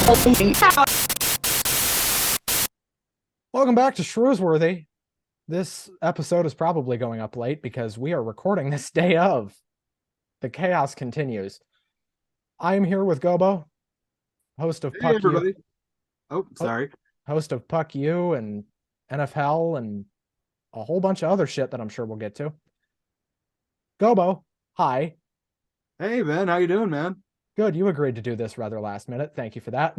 Welcome back to SHREWSWORTHY. This episode is probably going up late because we are recording this day of. The chaos continues. I am here with Gobo, host of Hey Puck You, everybody. Oh, sorry. host of Puck You and NFHell and a whole bunch of other shit that I'm sure we'll get to. Gobo, hi. Hey man, how you doing, man? Good, you agreed to do this rather last minute. Thank you for that.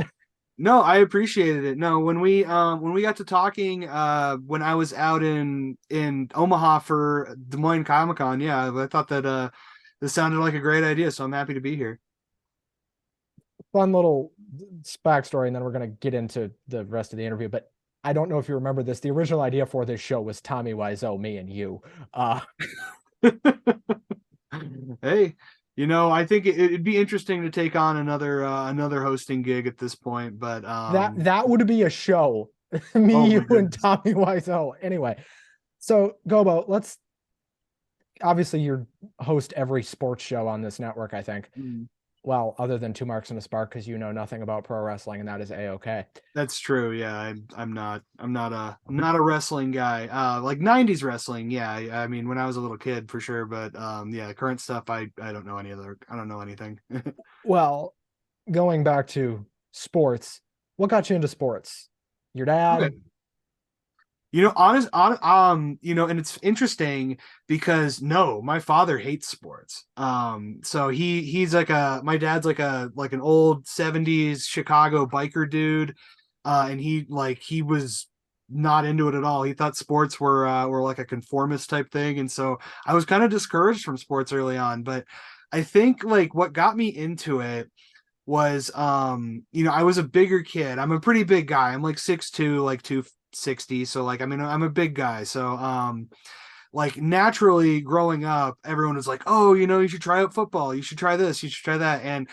No, I appreciated it. No, when we got to talking when I was out in Omaha for Des Moines Comic-Con, yeah, I thought that this sounded like a great idea, so I'm happy to be here. Fun little backstory, and then we're going to get into the rest of the interview. But I don't know if you remember this. The original idea for this show was Tommy Wiseau, me, and you. Hey, I think it'd be interesting to take on another hosting gig at this point, but that would be a show. Me, oh you, my and goodness. Tommy Wiseau. Anyway, so Gobo, let's obviously you host every sports show on this network, I think. Mm. Well, other than Two Marks and a Spark, because you know nothing about pro wrestling, and that is a-okay. That's true. Yeah, I'm not a wrestling guy. Like 90s wrestling, yeah. I mean, when I was a little kid for sure, but yeah, current stuff I don't know I don't know anything. Well, going back to sports, what got you into sports? Your dad? Okay. And it's interesting because no, my father hates sports. So he's like my dad's like an old 70s Chicago biker dude. And he was not into it at all. He thought sports were like a conformist type thing. And so I was kind of discouraged from sports early on. But I think like what got me into it was I was a bigger kid. I'm a pretty big guy. I'm like 6'2", like 260. So like I mean I'm a big guy. So like naturally growing up, everyone was like, oh, you should try out football, you should try this, you should try that. And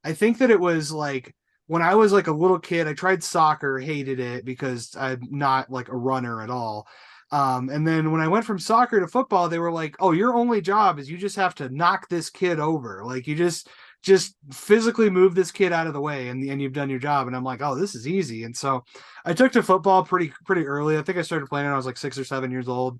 I think that it was like when I was like a little kid, I tried soccer, hated it because I'm not like a runner at all. And then when I went from soccer to football, they were like, oh, your only job is you just have to knock this kid over. Like you just physically move this kid out of the way and you've done your job. And I'm like, oh, this is easy. And so I took to football pretty early. I think I started playing when I was like 6 or 7 years old.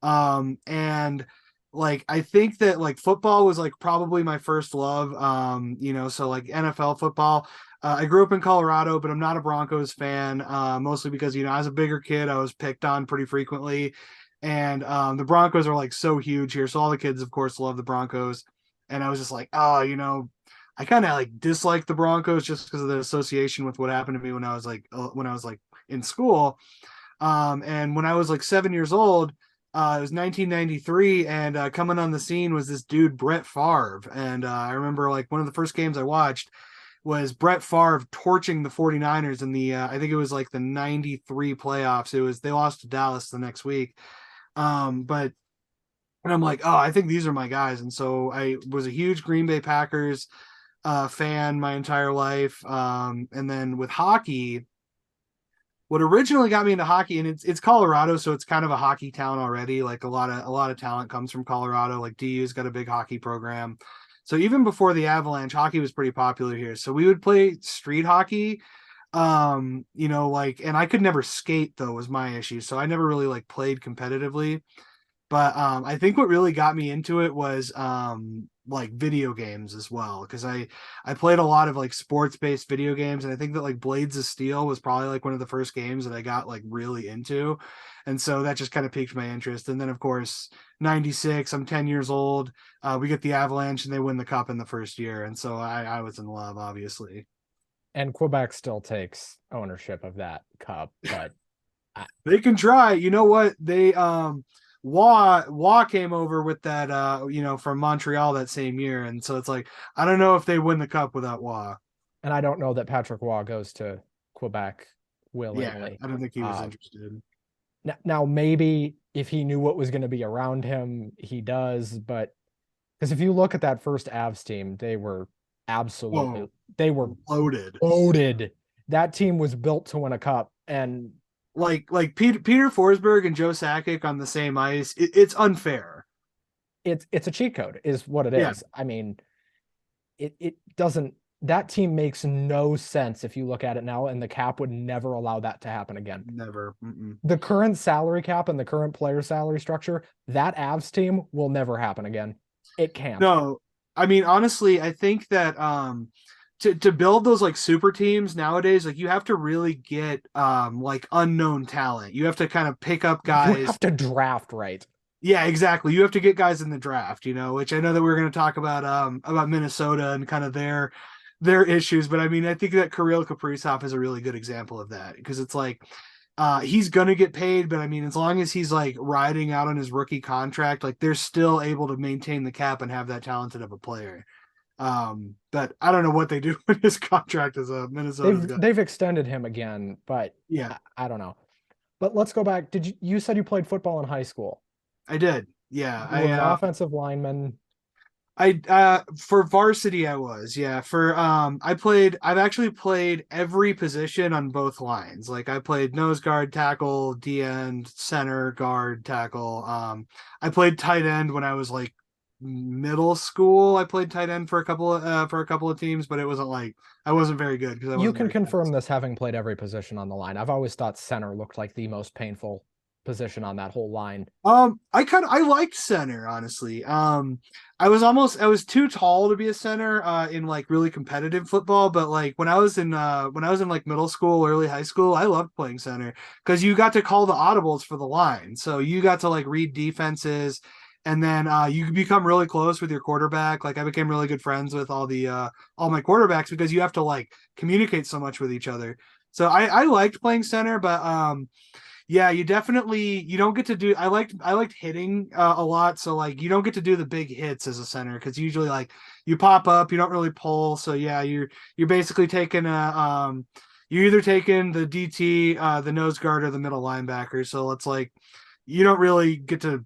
And like I think that like football was like probably my first love. So like NFL football. I grew up in Colorado, but I'm not a Broncos fan, mostly because as a bigger kid, I was picked on pretty frequently. And the Broncos are like so huge here. So all the kids, of course, love the Broncos. And I was just like, oh, I kind of like dislike the Broncos just because of the association with what happened to me when I was like in school. And when I was like 7 years old, it was 1993, and coming on the scene was this dude Brett Favre. And I remember like one of the first games I watched was Brett Favre torching the 49ers in the I think it was like the 93 playoffs. They lost to Dallas the next week. But and I'm like, oh, I think these are my guys. And so I was a huge Green Bay Packers fan my entire life. And then with hockey, what originally got me into hockey, and it's Colorado, so it's kind of a hockey town already. Like a lot of talent comes from Colorado. Like DU's got a big hockey program. So even before the Avalanche, hockey was pretty popular here. So we would play street hockey. And I could never skate though was my issue. So I never really like played competitively. But I think what really got me into it was like video games as well, because I played a lot of like sports-based video games, and I think that like Blades of Steel was probably like one of the first games that I got like really into. And so that just kind of piqued my interest. And then of course 96, I'm 10 years old. We get the Avalanche and they win the cup in the first year. And so I was in love, obviously. And Quebec still takes ownership of that cup, but They can try. You know what? They Wah came over with that from Montreal that same year, and so it's like I don't know if they win the cup without Wah. and I don't know that Patrick Waugh goes to Quebec Yeah, willingly. I don't think he was interested. Now maybe if he knew what was going to be around him, he does. But because if you look at that first Avs team, they were absolutely they were Loaded. loaded. That team was built to win a cup, and Like Peter Forsberg and Joe Sakic on the same ice. It's unfair. it's a cheat code, is what it Yeah. is. I mean, it doesn't that team makes no sense if you look at it now, and the cap would never allow that to happen again. Never. Mm-mm. The current salary cap and the current player salary structure, that Avs team will never happen again. It can't. No, I mean honestly, I think that to build those like super teams nowadays, like you have to really get like unknown talent. You have to kind of pick up You guys. have to draft right. Yeah, exactly. You have to get guys in the draft, which I know that we're going to talk about Minnesota and kind of their issues, but I mean, I think that Kirill Kaprizov is a really good example of that because it's like he's gonna get paid, but I mean, as long as he's like riding out on his rookie contract, like they're still able to maintain the cap and have that talented of a player. But I don't know what they do with his contract as a Minnesota's guy. They've extended him again, but Yeah, I don't know. But let's go back. You said you played football in high school? I did. Yeah, You were an offensive lineman. I for varsity I was. Yeah, for I've actually played every position on both lines. Like I played nose guard, tackle, D end, center, guard, tackle. I played tight end when I was like middle school. I played tight end for a couple of teams, but it wasn't like I wasn't very good because I You wasn't can very confirm fast. this having played every position on the line. I've always thought center looked like the most painful position on that whole line. I liked center, honestly. I was too tall to be a center in like really competitive football, but like when I was in like middle school, early high school, I loved playing center because you got to call the audibles for the line. So you got to like read defenses, and then you could become really close with your quarterback. Like I became really good friends with all my quarterbacks because you have to like communicate so much with each other. So I liked playing center, but yeah, you don't get to do. I liked hitting a lot, so like you don't get to do the big hits as a center because usually like you pop up, you don't really pull. So yeah, you're basically taking you're either taking the DT, the nose guard, or the middle linebacker. So it's like you don't really get to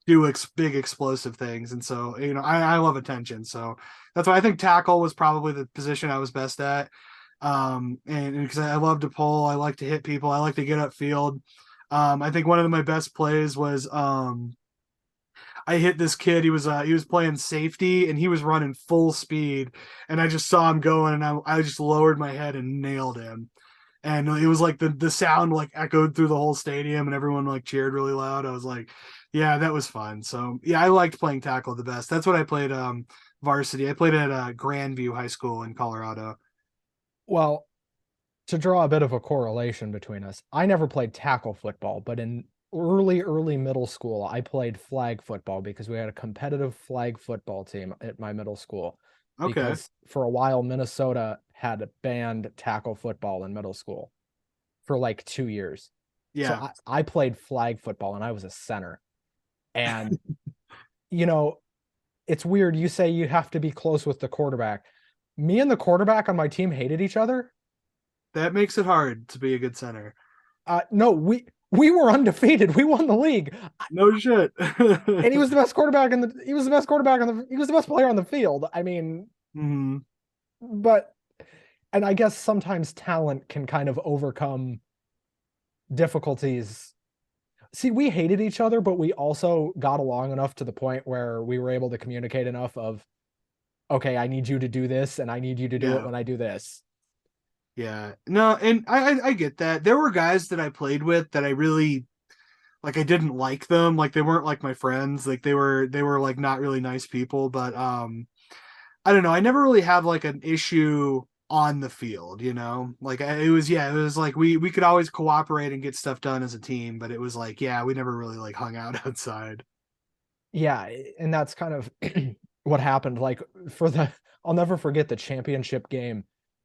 do big explosive things, and so I love attention. So that's why I think tackle was probably the position I was best at. And because I love to pull, I like to hit people, I like to get upfield. I think one of my best plays was I hit this kid. He was playing safety and he was running full speed, and I just saw him going, and I just lowered my head and nailed him. And it was like the sound like echoed through the whole stadium, and everyone like cheered really loud. I was like, yeah, that was fun. So yeah, I liked playing tackle the best. That's what I played varsity. I played at Grandview High School in Colorado. Well, to draw a bit of a correlation between us, I never played tackle football, but in early middle school, I played flag football because we had a competitive flag football team at my middle school. Okay. Because for a while, Minnesota had banned tackle football in middle school for like 2 years. So Yeah. I played flag football and I was a center. And, you know, it's weird. You say you have to be close with the quarterback. Me and the quarterback on my team hated each other. That makes it hard to be a good center. No, we were undefeated. We won the league, No shit. and he was the best quarterback in the. He was the best quarterback on the. He was the best player on the field. I mean, Hmm. but and I guess sometimes talent can kind of overcome difficulties. See, we hated each other, but we also got along enough to the point where we were able to communicate enough of, okay, I need you to do this, and I need you to do it Yeah. when I do this. Yeah. No, and I get that. There were guys that I played with that I really like I didn't like them. Like they weren't like my friends. Like they were like not really nice people, but I don't know. I never really had like an issue on the field, Like it was like we could always cooperate and get stuff done as a team, but it was like, yeah, we never really like hung out outside. Yeah, and that's kind of what happened. Like for the, I'll never forget the championship game.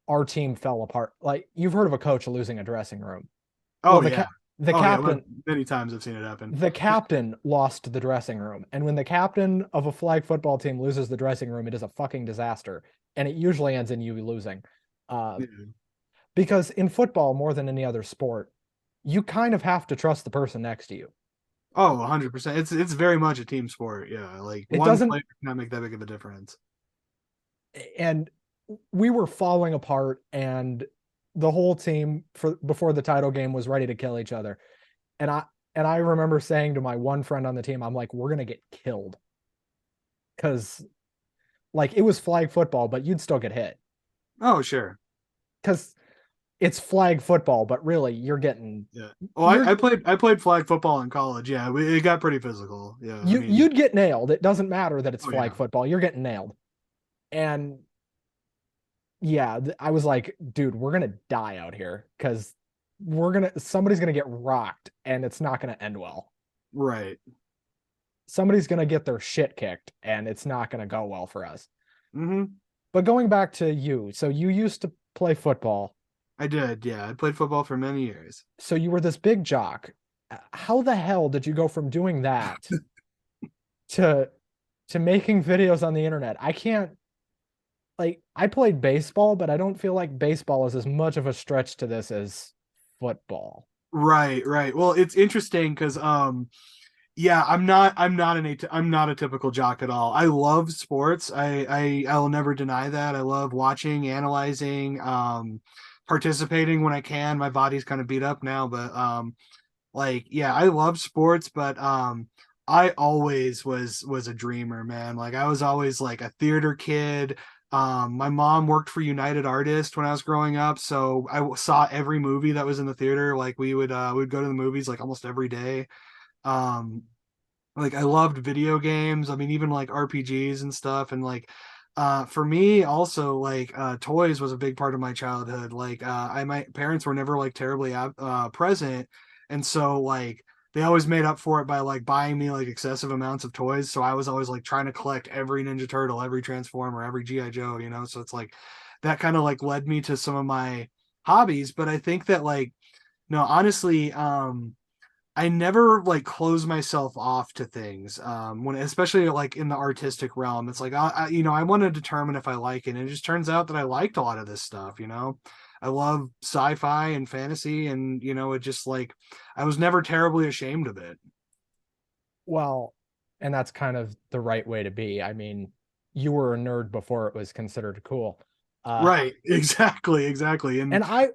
Our team fell apart. Like you've heard of a coach losing a dressing room. Well, Oh yeah. the Oh yeah. captain Many times I've seen it happen. the captain lost the dressing room, and when the captain of a flag football team loses the dressing room, it is a fucking disaster, and it usually ends in you losing. Uh, Yeah. because in football, more than any other sport, you kind of have to trust the person next to you. Oh, 100%. It's very much a team sport. Yeah, like It one doesn't, player cannot make that big of a difference. and we were falling apart, and the whole team for before the title game was ready to kill each other. And I remember saying to my one friend on the team, I'm like, we're gonna get killed. Because like it was flag football, but you'd still get hit. Oh, sure. because it's flag football, but really Yeah. Well, you're I played flag football in college. Yeah, it got pretty physical. Yeah, I mean, you'd get nailed. It doesn't matter that it's oh flag yeah, football. You're getting nailed. And yeah, I was like, dude, we're gonna die out here because somebody's gonna get rocked and it's not gonna end well. right. Somebody's gonna get their shit kicked and it's not gonna go well for us. Hmm. But going back to you, so you used to play football. I did. Yeah, I played football for many years. So you were this big jock. How the hell did you go from doing that to making videos on the internet? I can't like I played baseball, but I don't feel like baseball is as much of a stretch to this as football. Right, right. Well, it's interesting because yeah, I'm not a typical jock at all. I love sports. I will never deny that. I love watching, analyzing, participating when I can. My body's kind of beat up now, but like yeah, I love sports, but I always was a dreamer, man. Like I was always like a theater kid. My mom worked for United Artists when I was growing up, so saw every movie that was in the theater. Like we'd go to the movies like almost every day. Um, like I loved video games. I mean, even like RPGs and stuff. And like for me also like toys was a big part of my childhood. Like my parents were never like terribly present. And so like they always made up for it by like buying me like excessive amounts of toys. So I was always like trying to collect every Ninja Turtle, every Transformer, every GI Joe, you know. So it's like that kind of like led me to some of my hobbies. But I think that like no, honestly, I never like close myself off to things. When especially like in the artistic realm, it's like you know, I want to determine if I like it. And it just turns out that I liked a lot of this stuff. You know, I love sci-fi and fantasy, and you know, it just like I was never terribly ashamed of it. Well, and that's kind of the right way to be. I mean, you were a nerd before it was considered cool. Uh, Right. Exactly. Exactly. and And I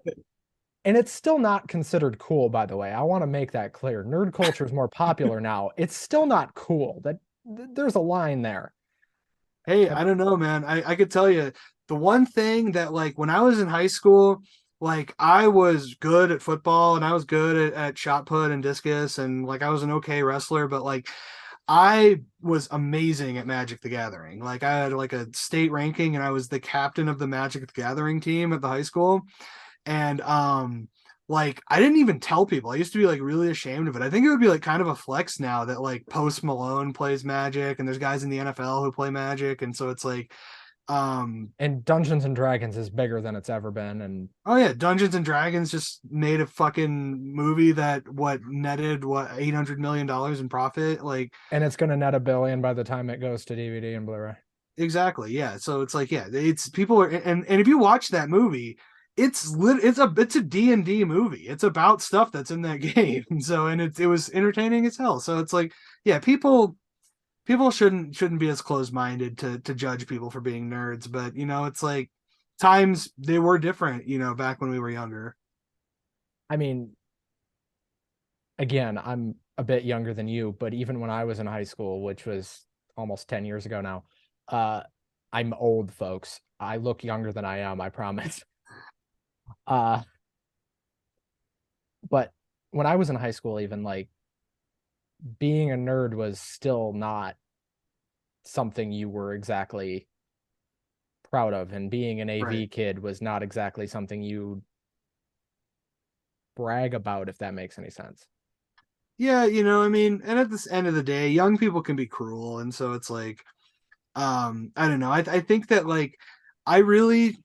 and it's still not considered cool, by the way. I want to make that clear. Nerd culture is more popular now. It's still not cool. There's a line there. hey, And I don't know, man. I could tell you the one thing that like when I was in high school, like I was good at football and I was good at shot put and discus and like I was an okay wrestler, but like I was amazing at Magic the Gathering. Like I had like a state ranking and I was the captain of the Magic the Gathering team at the high school. And like I didn't even tell people. I used to be like really ashamed of it. I think it would be like kind of a flex now that like Post Malone plays Magic and there's guys in the NFL who play Magic. And so it's like um and Dungeons and Dragons is bigger than it's ever been. And oh yeah, Dungeons and Dragons just made a fucking movie that what netted what $800 million in profit. Like it's gonna net 1 billion by the time it goes to DVD and Blu-ray. exactly. Yeah. So it's like, yeah, it's people are and if you watch that movie, it's a D&D movie. It's about stuff that's in that game. So and it was entertaining as hell. So it's like, yeah, people shouldn't be as closed-minded to judge people for being nerds, but you know, it's like times they were different, you know, back when we were younger. I mean, again, I'm a bit younger than you, but even when I was in high school, which was almost 10 years ago now, uh, I'm old, folks. I look younger than I am, I promise. Uh, but when I was in high school, even like being a nerd was still not something you were exactly proud of, and being an Right. AV kid was not exactly something you brag about, if that makes any sense. Yeah, you know, I mean, and at this end of the day, young people can be cruel, and so it's like, I don't know. I think that like I really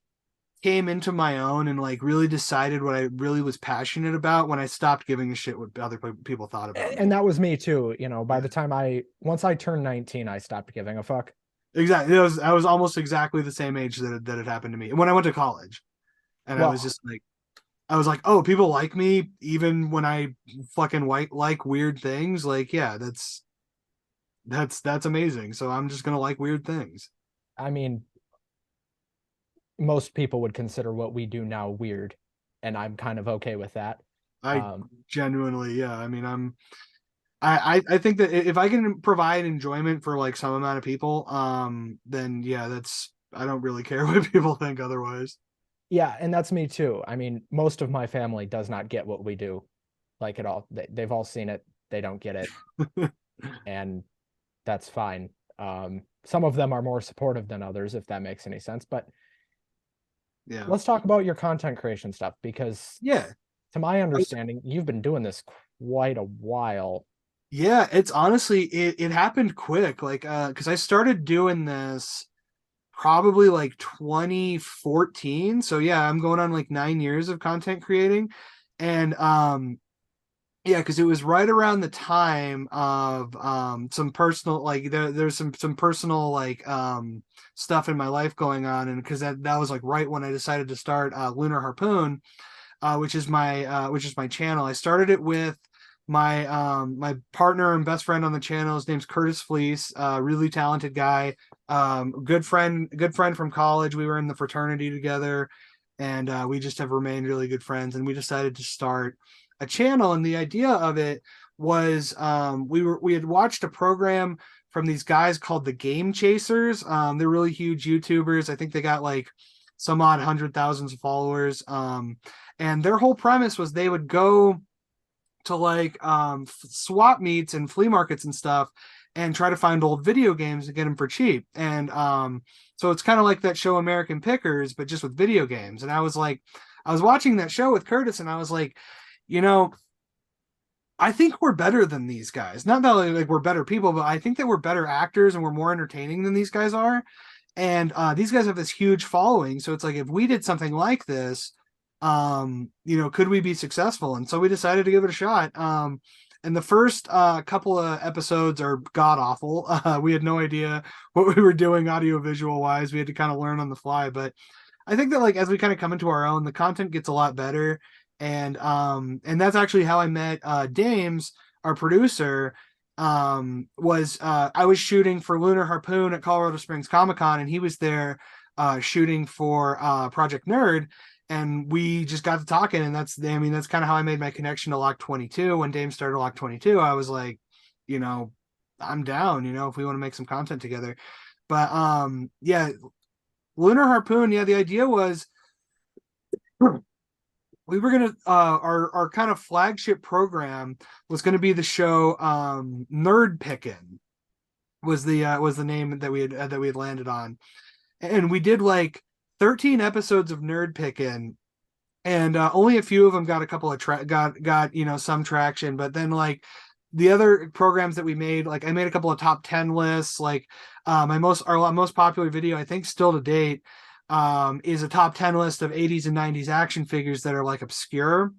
came into my own and like really decided what I really was passionate about when I stopped giving a shit what other people thought about And me. that was me too. You know, by Yeah, the time once I turned 19, I stopped giving a fuck. exactly. I was almost exactly the same age that it happened to me when I went to college, and I was Well, just like, I was like, oh, people like me even when I fucking white like weird things. Like, yeah, that's amazing. So I'm just gonna like weird things. I mean, most people would consider what we do now weird, and I'm kind of okay with that. I Um, genuinely, yeah. I mean, I think that if I can provide enjoyment for like some amount of people, then yeah, that's I don't really care what people think otherwise. Yeah, and that's me too. I mean, most of my family does not get what we do, like at all. They've all seen it. They don't get it, and that's fine. Some of them are more supportive than others, if that makes any sense. But Yeah. let's talk about your content creation stuff because, Yeah. to my understanding, you've been doing this quite a while. Yeah, it's honestly it happened quick. Like because I started doing this probably like 2014. So yeah, I'm going on like 9 years of content creating. And yeah, because it was right around the time of some personal like there's some personal like stuff in my life going on, and because that was like right when I decided to start Lunar Harpoon, which is my channel. I started it with my partner and best friend on the channel. His name's Curtis Fleece, really talented guy, good friend from college. We were in the fraternity together, and we just have remained really good friends. And we decided to start a channel, and the idea of it was we had watched a program from these guys called the Game Chasers. They're really huge YouTubers. I think they got like some odd hundred thousands of followers. And their whole premise was they would go to like swap meets and flea markets and stuff and try to find old video games and get them for cheap. And so it's kind of like that show American Pickers, but just with video games. And I was like, I was watching that show with Curtis, and I was like, you know, I think we're better than these guys. Not that like we're better people, but I think that we're better actors and we're more entertaining than these guys are. And these guys have this huge following, so it's like if we did something like this, could we be successful? And so we decided to give it a shot. And the first couple of episodes are god awful. We had no idea what we were doing audio visual wise. We had to kind of learn on the fly, but I think that like as we kind of come into our own, the content gets a lot better. And that's actually how I met Dames, our producer. Was I was shooting for Lunar Harpoon at Colorado Springs Comic Con, and he was there shooting for Project Nerd, and we just got to talking, and that's kind of how I made my connection to Loch 22. When Dame started Loch 22, I was like, I'm down, if we want to make some content together. But yeah, Lunar Harpoon, yeah, the idea was we were gonna our kind of flagship program was gonna be the show Nerd Pickin' was the name that we had landed on, and we did like 13 episodes of Nerd Pickin', and only a few of them got a couple of got some traction, but then like the other programs that we made, like I made a couple of top 10 lists, like our most popular video I think still to date is a top 10 list of 80s and 90s action figures that are like obscure,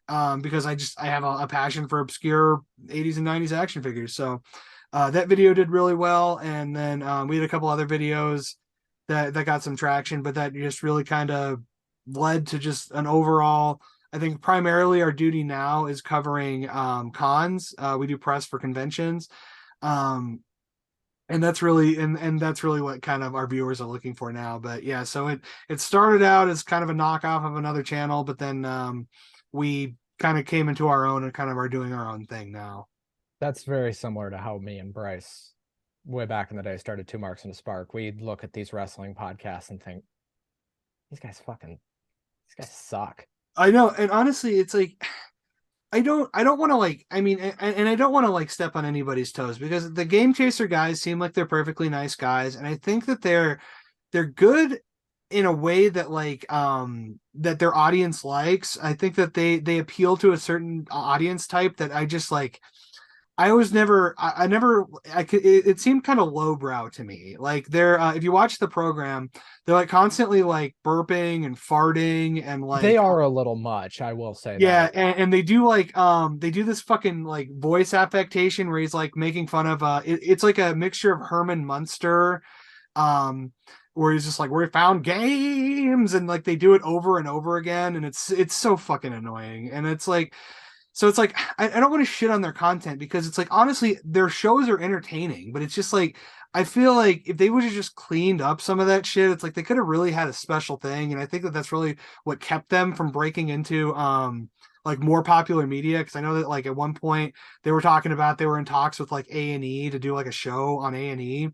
because I have a passion for obscure 80s and 90s action figures. So that video did really well, and then we had a couple other videos that got some traction, but that just really kind of led to just an overall. I think primarily our duty now is covering cons. We do press for conventions. And that's really that's really what kind of our viewers are looking for now. But yeah, so it started out as kind of a knockoff of another channel, but then we kind of came into our own and kind of are doing our own thing now. That's very similar to how me and Bryce, way back in the day, started Two Marks and a Spark. We'd look at these wrestling podcasts and think, these guys suck. I know, and honestly, it's like I don't want to like and I don't want to like step on anybody's toes, because the Game Chaser guys seem like they're perfectly nice guys, and I think that they're good in a way that like that their audience likes. I think that they appeal to a certain audience type that I just like. I was never, I never, I could, it seemed kind of lowbrow to me. Like they're, if you watch the program, they're like constantly like burping and farting and They like, are a little much, I will say yeah. that. And they do like, they do this fucking like voice affectation where he's like making fun of, it's like a mixture of Herman Munster, um, where he's just like, we found games, and like they do it over and over again. And it's so fucking annoying. And it's like, so it's like I don't want to shit on their content, because it's like honestly their shows are entertaining, but it's just like I feel like if they would have just cleaned up some of that shit, it's like they could have really had a special thing. And I think that that's really what kept them from breaking into like more popular media, because I know that like at one point they were talking about they were in talks with like A&E to do like a show on A&E,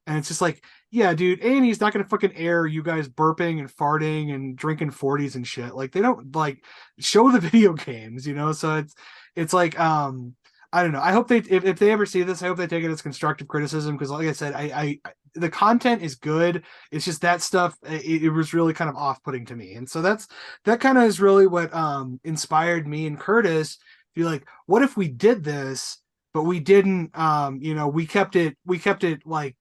And it's just like, yeah, dude, A&E's not gonna fucking air you guys burping and farting and drinking 40s and shit. Like they don't like show the video games, you know? So it's like I don't know. I hope they if they ever see this, I hope they take it as constructive criticism because like I said, I the content is good. It's just that stuff it was really kind of off-putting to me. And so that kind of is really what inspired me and Curtis to be like, what if we did this, but we didn't you know, we kept it like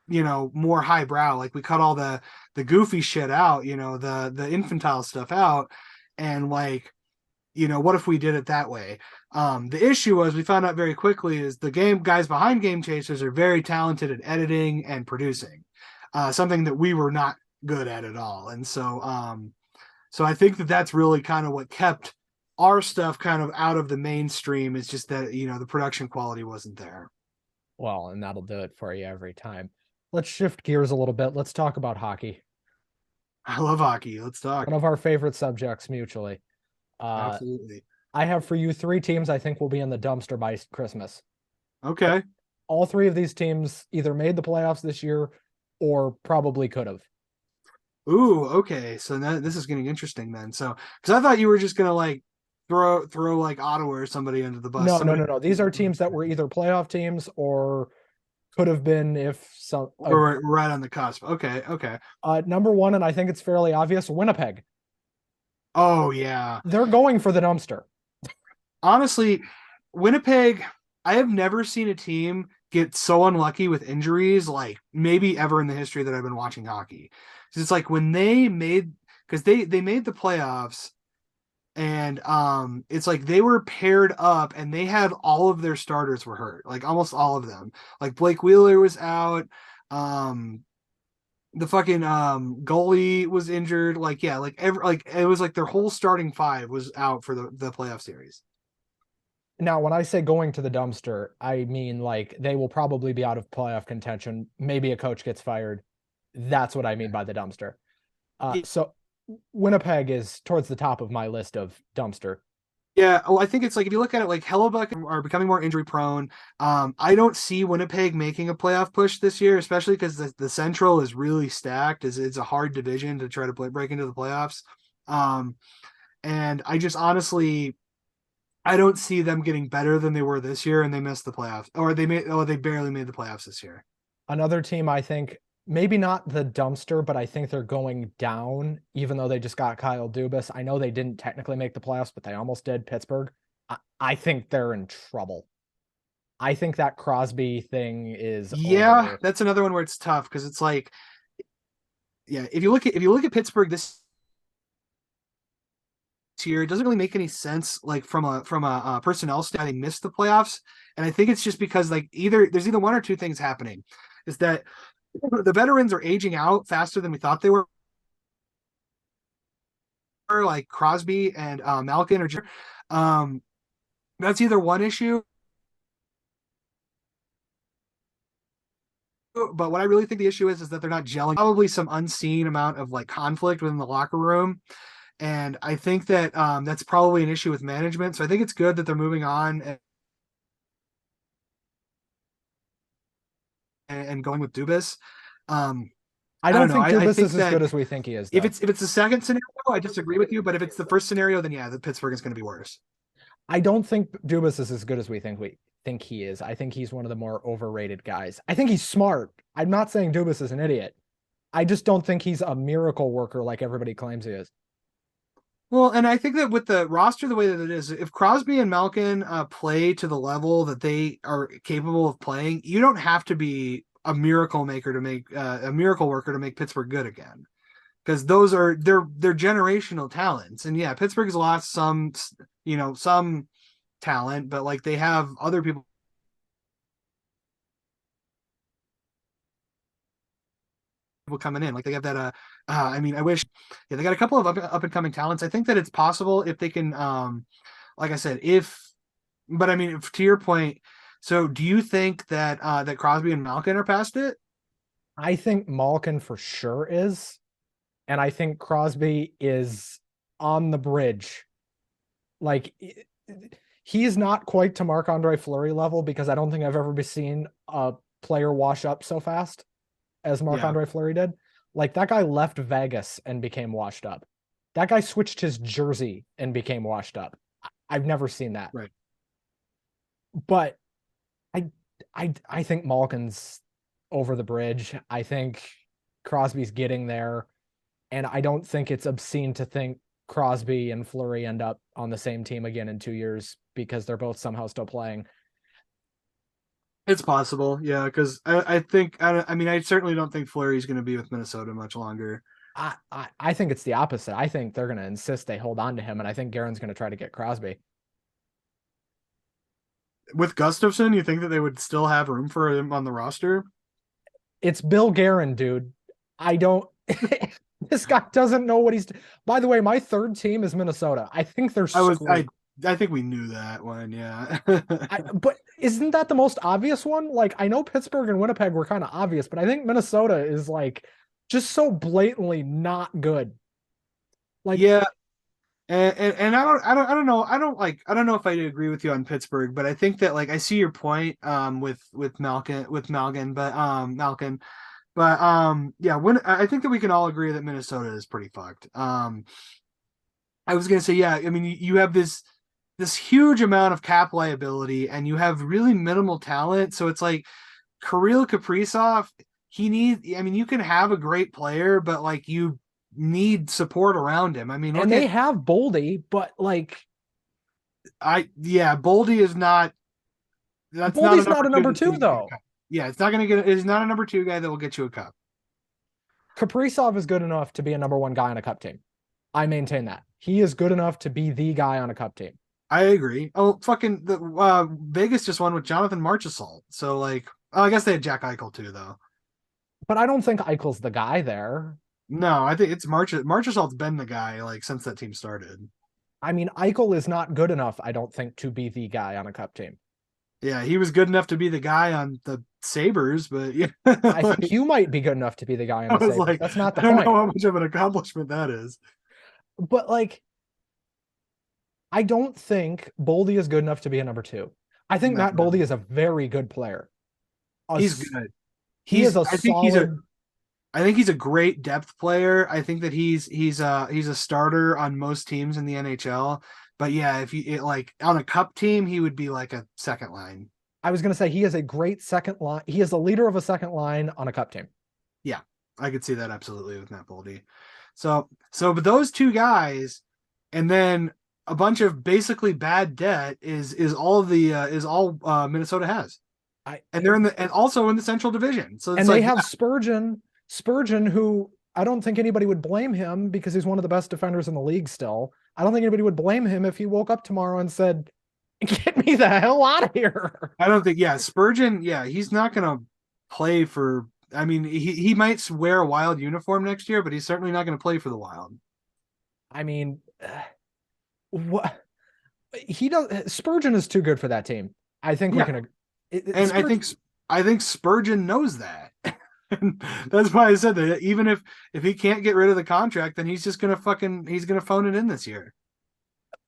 more highbrow, like we cut all the goofy shit out, the infantile stuff out, and like what if we did it that way. The issue was we found out very quickly is the game guys behind Game Chasers are very talented at editing and producing, something that we were not good at all. And so I think that that's really kind of what kept our stuff kind of out of the mainstream, is just that the production quality wasn't there. Well, and that'll do it for you every time. Let's shift gears a little bit. Let's talk about hockey. I love hockey. Let's talk. One of our favorite subjects mutually. Uh, Absolutely. I have for you three teams I think will be in the dumpster by Christmas. Okay. All three of these teams either made the playoffs this year or probably could have. Ooh, okay. So this is getting interesting then. So, because I thought you were just gonna like throw like Ottawa or somebody under the bus. No, no, Somebody no, no. These are teams that were either playoff teams or could have been if some. we're right on the cusp. Okay, okay. Number one, and I think it's fairly obvious, Winnipeg. Oh yeah. They're going for the dumpster. Honestly, Winnipeg, I have never seen a team get so unlucky with injuries like maybe ever in the history that I've been watching hockey. It's like when they made because they made the playoffs, and it's like they were paired up and they had all of their starters were hurt, like almost all of them. Like Blake Wheeler was out, the fucking goalie was injured, like yeah, like every like it was like their whole starting five was out for the playoff series. Now, when I say going to the dumpster, I mean like they will probably be out of playoff contention. Maybe a coach gets fired. That's what I mean by the dumpster. So Winnipeg is towards the top of my list of dumpster. Yeah, well, I think it's like if you look at it, like Hellebuck are becoming more injury prone. I don't see Winnipeg making a playoff push this year, especially because the Central is really stacked. It's a hard division to try to break into the playoffs. Um, and I just honestly, I don't see them getting better than they were this year, and they missed the playoffs, or they barely made the playoffs this year. Another team, I think, maybe not the dumpster, but I think they're going down, even though they just got Kyle Dubas. I know they didn't technically make the playoffs, but they almost did. Pittsburgh. I think they're in trouble. I think that Crosby thing is Yeah, over. that's another one where it's tough because it's like, yeah, if you look at Pittsburgh this year, it doesn't really make any sense. Like from a personnel standpoint, they missed the playoffs, and I think it's just because like there's either one or two things happening. Is that the veterans are aging out faster than we thought they were. Like Crosby and Malkin um, that's either one issue. But what I really think the issue is that they're not gelling. Probably some unseen amount of like conflict within the locker room. And I think that that's probably an issue with management. So I think it's good that they're moving on and going with Dubas. I I don't don't know. think I Dubas think is as that good as we think he is, if though. it's the second scenario, I disagree with you. But if it's the first scenario, then yeah, the Pittsburgh is going to be worse. I don't think Dubas is as good as we think he is. I think he's one of the more overrated guys. I think he's smart. I'm not saying Dubas is an idiot. I just don't think he's a miracle worker like everybody claims he is. Well, and I think that with the roster the way that it is, if Crosby and Malkin play to the level that they are capable of playing, you don't have to be a miracle maker to make a miracle worker to make Pittsburgh good again. Because those are they're generational talents, and yeah, Pittsburgh's lost some talent, but like they have other people coming in. Like they have that. I mean, I wish. Yeah, they got a couple of up and coming talents. I think that it's possible if they can. Like I said, if. But I mean, to your point. So, do you think that that Crosby and Malkin are past it? I think Malkin for sure is, and I think Crosby is on the bridge. Like he's not quite to Marc-Andre Fleury level because I don't think I've ever seen a player wash up so fast. as Yeah, Marc-Andre Fleury did. Like that guy left Vegas and became washed up. That guy switched his jersey and became washed up. I've never seen that. right. But I I think Malkin's over the bridge. I think Crosby's getting there. And I don't think it's obscene to think Crosby and Fleury end up on the same team again in 2 years because they're both somehow still playing. It's possible, yeah, because I mean, I certainly don't think Fleury's going to be with Minnesota much longer. I think it's the opposite. I think they're going to insist they hold on to him, and I think Guerin's going to try to get Crosby. With Gustafson, you think that they would still have room for him on the roster? It's Bill Guerin, dude. I don't. This guy doesn't know what he's. By the way, my third team is Minnesota. I think they're screwed. I think we knew that one, yeah. But isn't that the most obvious one? Like, I know Pittsburgh and Winnipeg were kind of obvious, but I think Minnesota is like just so blatantly not good. Like, Yeah, and I don't know if I agree with you on Pittsburgh, but I think that like I see your point with Malkin, yeah, when I think that we can all agree that Minnesota is pretty fucked. I was gonna say, yeah, I mean you have this huge amount of cap liability and you have really minimal talent, so it's like Kirill Kaprizov, I mean, you can have a great player, but like you need support around him. I mean, and they have Boldy, but like Boldy is not. That's Boldy's not a number two though. Yeah, it's not gonna get. It's not a number two guy that will get you a cup. Kaprizov is good enough to be a number one guy on a cup team. I maintain that he is good enough to be the guy on a cup team. I agree. Oh, fucking the Vegas just won with Jonathan Marchessault. So like, I guess they had Jack Eichel too, though. But I don't think Eichel's the guy there. No, I think it's Marchessault's been the guy like since that team started. I mean, Eichel is not good enough, I don't think, to be the guy on a cup team. Yeah, he was good enough to be the guy on the Sabres, but yeah, I think you might be good enough to be the guy on the Sabres. Like, that's not the point. I point. don't know how much of an accomplishment that is. But like, I don't think Boldy is good enough to be a number two. I think Matt Boldy is a very good player. He's good. He is a solid. I think he's a great depth player. I think that he's a starter on most teams in the NHL. But yeah, if you like on a cup team, he would be like a second line. I was going to say he is a great second line. He is a leader of a second line on a cup team. Yeah, I could see that absolutely with Matt Boldy. So but those two guys, and then a bunch of basically bad debt is all Minnesota has. And they're and also in the Central Division. So and they have Spurgeon, who I don't think anybody would blame him because he's one of the best defenders in the league still. I don't think anybody would blame him if he woke up tomorrow and said, "Get me the hell out of here." I don't think, Spurgeon, he's not going to play for, I mean, he might wear a Wild uniform next year, but he's certainly not going to play for the Wild. I mean, what he does, Spurgeon is too good for that team. I think we can. And I think Spurgeon knows that. That's why I said that even if he can't get rid of the contract, then he's just gonna phone it in this year.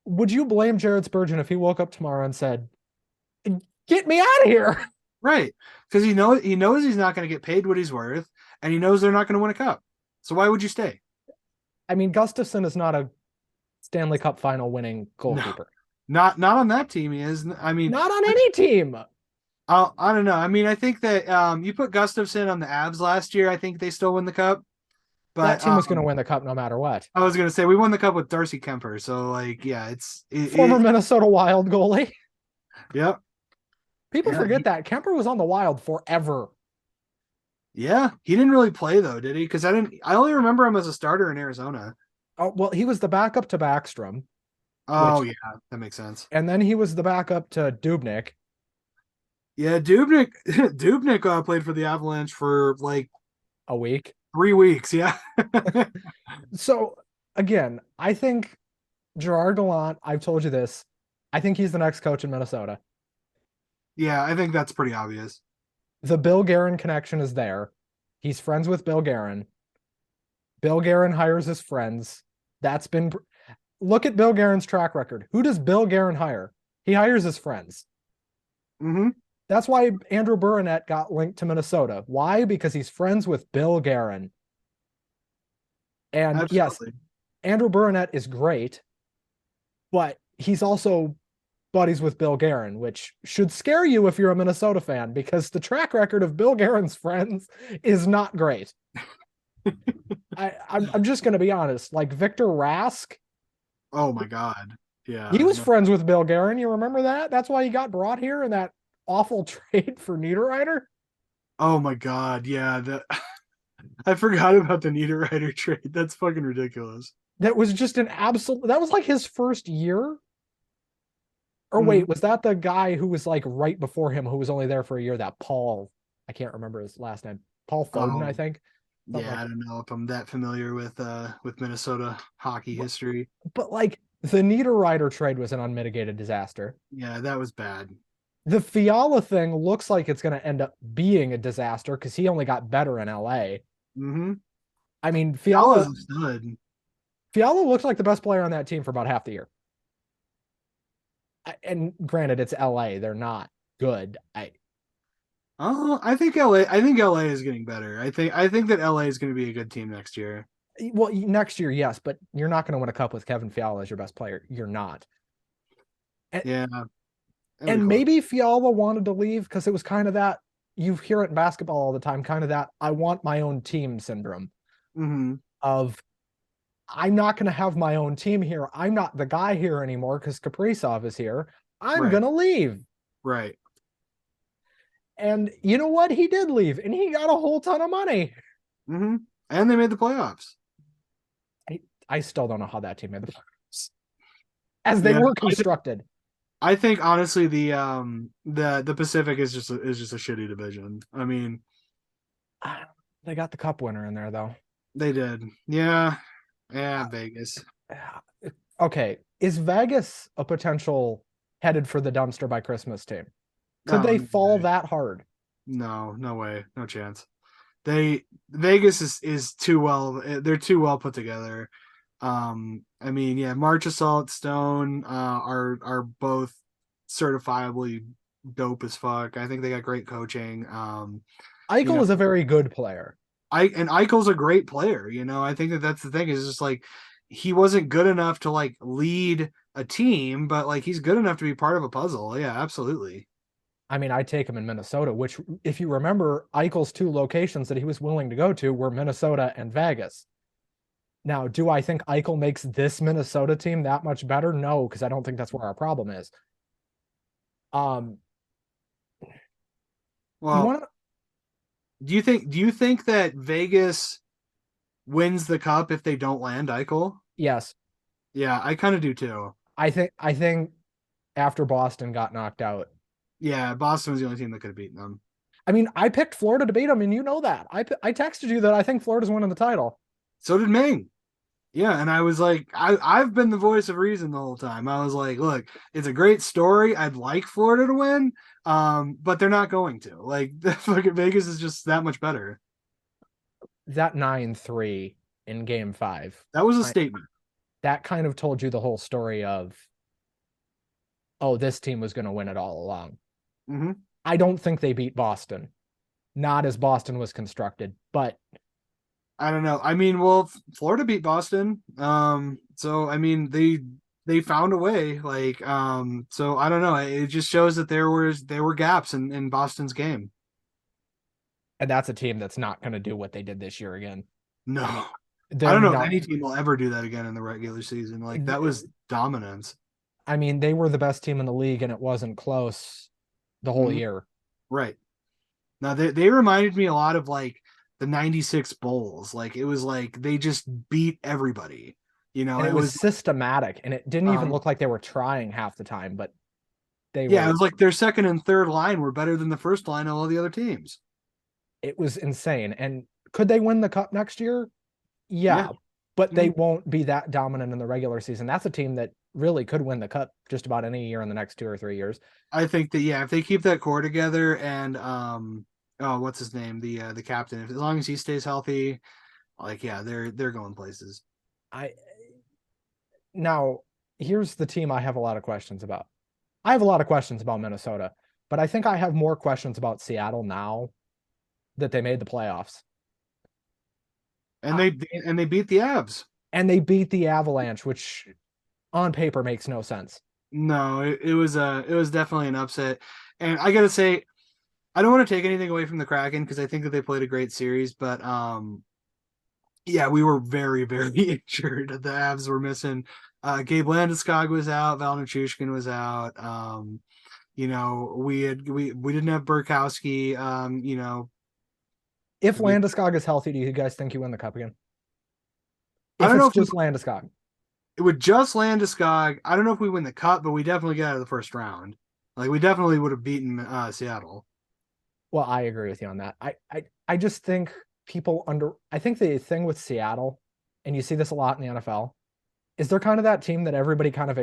Would you blame Jared Spurgeon if he woke up tomorrow and said, "Get me out of here"? Right, because he knows he's not going to get paid what he's worth, and he knows they're not going to win a cup. So why would you stay? I mean, Gustafson is not a Stanley Cup final winning goalkeeper. No, not on that team. He is. I mean, not on any team. I don't know. I mean, I think that you put Gustafson on the Avs last year. I think they still win the cup. But that team was going to win the cup no matter what. I was going to say we won the cup with Darcy Kemper. So like, yeah, former Minnesota Wild goalie. Yep. People forget that Kemper was on the Wild forever. Yeah, he didn't really play though, did he? Because I only remember him as a starter in Arizona. Oh well, he was the backup to Backstrom. Oh yeah, that makes sense. And then he was the backup to Dubnyk. Yeah, Dubnyk played for the Avalanche for like a week, 3 weeks. Yeah. So again, I think Gerard Gallant. I've told you this. I think he's the next coach in Minnesota. Yeah, I think that's pretty obvious. The Bill Guerin connection is there. He's friends with Bill Guerin. Bill Guerin hires his friends. Look at Bill Guerin's track record. Who does Bill Guerin hire? He hires his friends. Mm-hmm. That's why Andrew Burnett got linked to Minnesota. Why? Because he's friends with Bill Guerin. And yes, Absolutely. Andrew Burnett is great, but he's also buddies with Bill Guerin, which should scare you if you're a Minnesota fan, because the track record of Bill Guerin's friends is not great. I'm just going to be honest. Like Victor Rask, Oh my God. he Yeah. was No. friends with Bill Guerin. You remember that? That's why he got brought here in that awful trade for Niederreiter. Oh my God. Yeah. I forgot about the Niederreiter trade. That's fucking ridiculous. That was just an absolute. That was like his first year. Or Mhm. wait, was that the guy who was like right before him, who was only there for a year? That Paul, I can't remember his last name. Paul Foden, I Oh, think. Something yeah. like I don't know if I'm that familiar with Minnesota hockey but, history. but like the Niederreiter trade was an unmitigated disaster. Yeah, that was bad. The Fiala thing looks like it's going to end up being a disaster because he only got better in LA. Mm-hmm. I mean, Fiala's Fiala a stud. Fiala looks like the best player on that team for about half the year. And granted, it's LA; they're not good. Oh, I think LA is getting better. I think that LA is going to be a good team next year. Well, next year, yes, but you're not going to win a cup with Kevin Fiala as your best player. You're not. And, Yeah, it'll be and close. maybe Fiala wanted to leave because it was kind of that you hear it in basketball all the time, kind of that I want my own team syndrome Mm-hmm. of I'm not going to have my own team here. I'm not the guy here anymore because Kaprizov is here. I'm Right, going to leave. right. And you know what? He did leave and he got a whole ton of money. Mm-hmm. And they made the playoffs. I still don't know how that team made the playoffs as they Yeah, were constructed. I think honestly the Pacific is just a shitty division. I mean, They got the cup winner in there though. they did. Yeah, yeah, Vegas. Okay, is Vegas a potential headed for the dumpster by Christmas team? Could Oh, they no fall way. that hard? No, no way, no chance. They Vegas is too well. They're too well put together. I mean, yeah, March Assault Stone are both certifiably dope as fuck. I think they got great coaching. You Eichel know, is a very good player. Eichel's a great player. I think that's the thing is just like he wasn't good enough to like lead a team, but like he's good enough to be part of a puzzle. Yeah, absolutely. I mean, I take him in Minnesota, which, if you remember, Eichel's two locations that he was willing to go to were Minnesota and Vegas. Now, do I think Eichel makes this Minnesota team that much better? No, because I don't think that's where our problem is. Um, you Well, want to? do you think that Vegas wins the cup if they don't land Eichel? Yes, Yeah, I kind of do too. I think after Boston got knocked out. Yeah, Boston was the only team that could have beaten them. I mean, I picked Florida to beat them, and you know that. I texted you that I think Florida's winning the title. So did Maine. Yeah, and I was like, I've been the voice of reason the whole time. I was like, look, it's a great story. I'd like Florida to win, but they're not going to. Like, the fucking Vegas is just that much better. That 9-3 in game five, That was a I, statement. that kind of told you the whole story of, oh, this team was going to win it all along. Hmm. I don't think they beat Boston, not as Boston was constructed, but I don't know. I mean, well, Florida beat Boston. So I mean, they found a way. Like, so I don't know. It just shows that there were gaps in Boston's game. and that's a team that's not going to do what they did this year again. No, I mean, I they're don't know if not. any team will ever do that again in the regular season. Like that was dominance. I mean, they were the best team in the league, and it wasn't close the whole Mhm. year. Right. Now they reminded me a lot of like the 96 Bulls. Like it was like they just beat everybody. And it It was was systematic, and it didn't even um look like they were trying half the time, but they yeah, it were. was like their second and third line were better than the first line of all the other teams. It was insane. And could they win the cup next year? Yeah. Yeah, but they Mhm. won't be that dominant in the regular season. That's a team that really could win the cup just about any year in the next 2 or 3 years. I think that yeah, if they keep that core together and oh, what's his name? The captain. As long as he stays healthy, like yeah, they're going places. I Now here's the team I have a lot of questions about. I have a lot of questions about Minnesota. but I think I have more questions about Seattle now that they made the playoffs. And Uh, they beat the Avs. and they beat the Avalanche, which on paper makes no sense. No, it was definitely an upset. And I gotta say, I don't want to take anything away from the Kraken because I think that they played a great series, but yeah, we were very, very injured. The Avs were missing. Gabe Landeskog was out. Val Nichushkin was out. We didn't have Burkowski. If we Landeskog is healthy, do you guys think you win the cup again? I If don't know it's if we, just Landeskog. it would just Landeskog. I don't know if we win the cup, but we definitely get out of the first round. Like we definitely would have beaten Seattle. Well, I agree with you on that. I just think I think the thing with Seattle, and you see this a lot in the NFL, is they're kind of that team that everybody kind of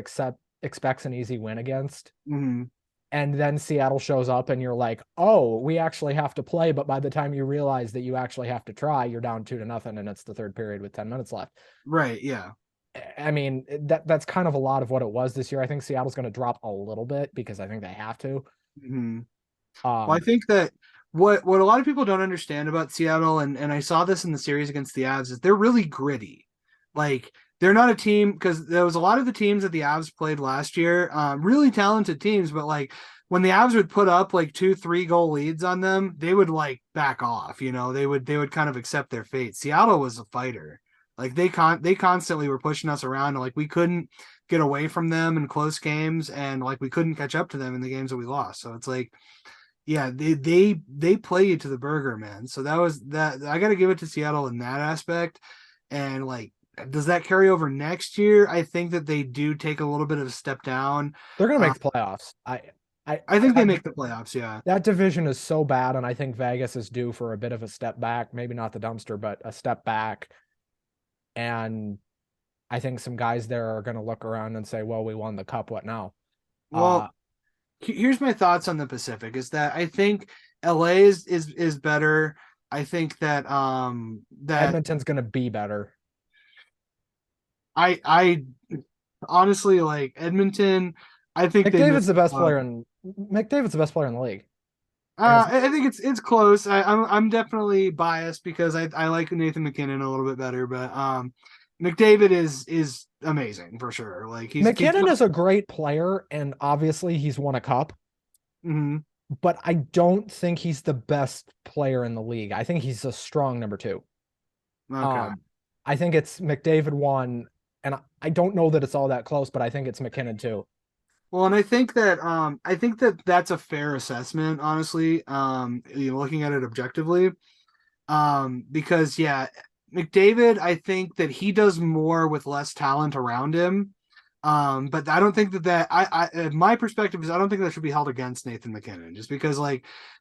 expects an easy win against. Mm-hmm. And then Seattle shows up and you're like, oh, we actually have to play. But by the time you realize that you actually have to try, you're down 2-0 and it's the third period with 10 minutes left. Right. Yeah. I mean, that's kind of a lot of what it was this year. I think Seattle's going to drop a little bit because I think they have to. Mm-hmm. Well, I Um, think that what a lot of people don't understand about Seattle, and I saw this in the series against the Avs, is they're really gritty. Like they're not a team because there was a lot of the teams that the Avs played last year, really talented teams, but like when the Avs would put up like 2-3 goal leads on them, they would like back off. They would kind of accept their fate. Seattle was a fighter. Like they constantly were pushing us around, and like we couldn't get away from them in close games, and like we couldn't catch up to them in the games that we lost. So it's like yeah, they play you to the burger, man. So that was that. I got to give it to Seattle in that aspect. And like, does that carry over next year? I think that they do take a little bit of a step down. they're going to Uh, make the playoffs. I think they make the playoffs. Yeah. That division is so bad, and I think Vegas is due for a bit of a step back. Maybe not the dumpster, but a step back. And I think some guys there are going to look around and say, "Well, we won the cup. What now?" Uh, Well, here's my thoughts on the Pacific. Is that I think LA is better. I think that Edmonton's going to be better. I honestly like Edmonton. I think they McDavid's missed the the best boat. player in McDavid's the best player in the league. And it's I think it's close. I'm definitely biased because I like Nathan McKinnon a little bit better, but McDavid is amazing for sure. Like he's McKinnon is a great player, and obviously he's won a cup, mm-hmm. but I don't think he's the best player in the league. I think he's a strong number two. Okay. Um, I think it's McDavid one, and I don't know that it's all that close, but I think it's McKinnon too. Well, and I think that that's a fair assessment, honestly. Looking at it objectively, because yeah, McDavid, I think that he does more with less talent around him. But I don't think that my perspective is I don't think that should be held against Nathan McKinnon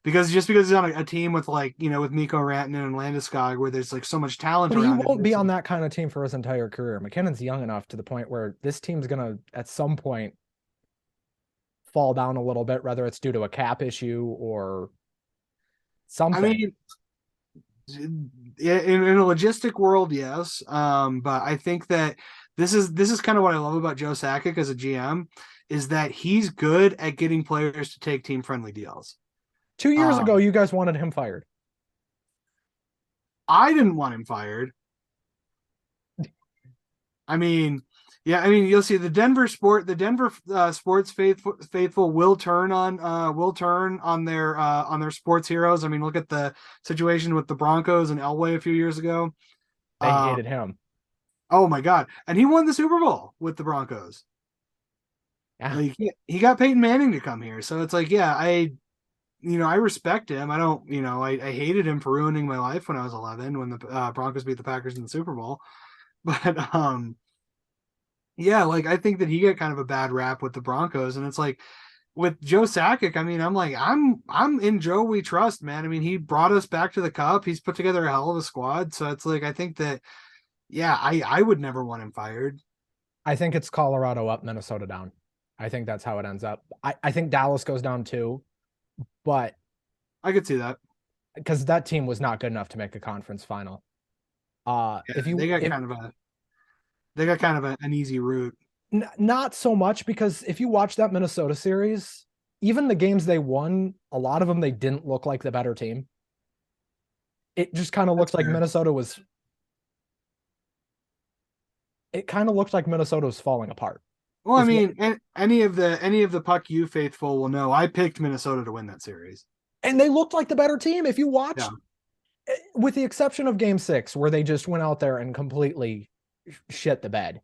because he's on a team with like with Mikko Rantanen and Landeskog where there's like so much talent But he around him. won't be on that kind of team for his entire career. McKinnon's young enough to the point where this team's gonna at some point fall down a little bit, whether it's due to a cap issue or I something. mean, in a logistic world, yes. But I think that this is kind of what I love about Joe Sakic as a GM is that he's good at getting players to take team friendly deals. 2 years ago, Um, you guys wanted him fired. I didn't want him fired. I mean, yeah, I mean, you'll see the Denver sports faithful will turn on their sports heroes. I mean, look at the situation with the Broncos and Elway a few years ago. They Uh, hated him. oh my God, and he won the Super Bowl with the Broncos. Yeah. Like he got Peyton Manning to come here, so it's like, yeah, I respect him. I don't, I hated him for ruining my life when I was 11 when the Broncos beat the Packers in the Super Bowl, but yeah, like I think that he got kind of a bad rap with the Broncos, and it's like with Joe Sakic. I mean, I'm in Joe we trust, man. I mean, he brought us back to the Cup. He's put together a hell of a squad, so it's like I think that yeah, I would never want him fired. I think it's Colorado up, Minnesota down. I think that's how it ends up. I think Dallas goes down too, but I could see that. because that team was not good enough to make a conference final. Yeah, If you if they got kind of an easy route. not so much because if you watch that Minnesota series, even the games they won, a lot of them they didn't look like the better team. It just kind of looks like Minnesota was. It kind of looked like Minnesota was falling apart. Well, I Is what, mean, any of the Puck U faithful will know I picked Minnesota to win that series. and they looked like the better team. If you watched, Yeah. with the exception of Game 6, where they just went out there and completely shit the bed.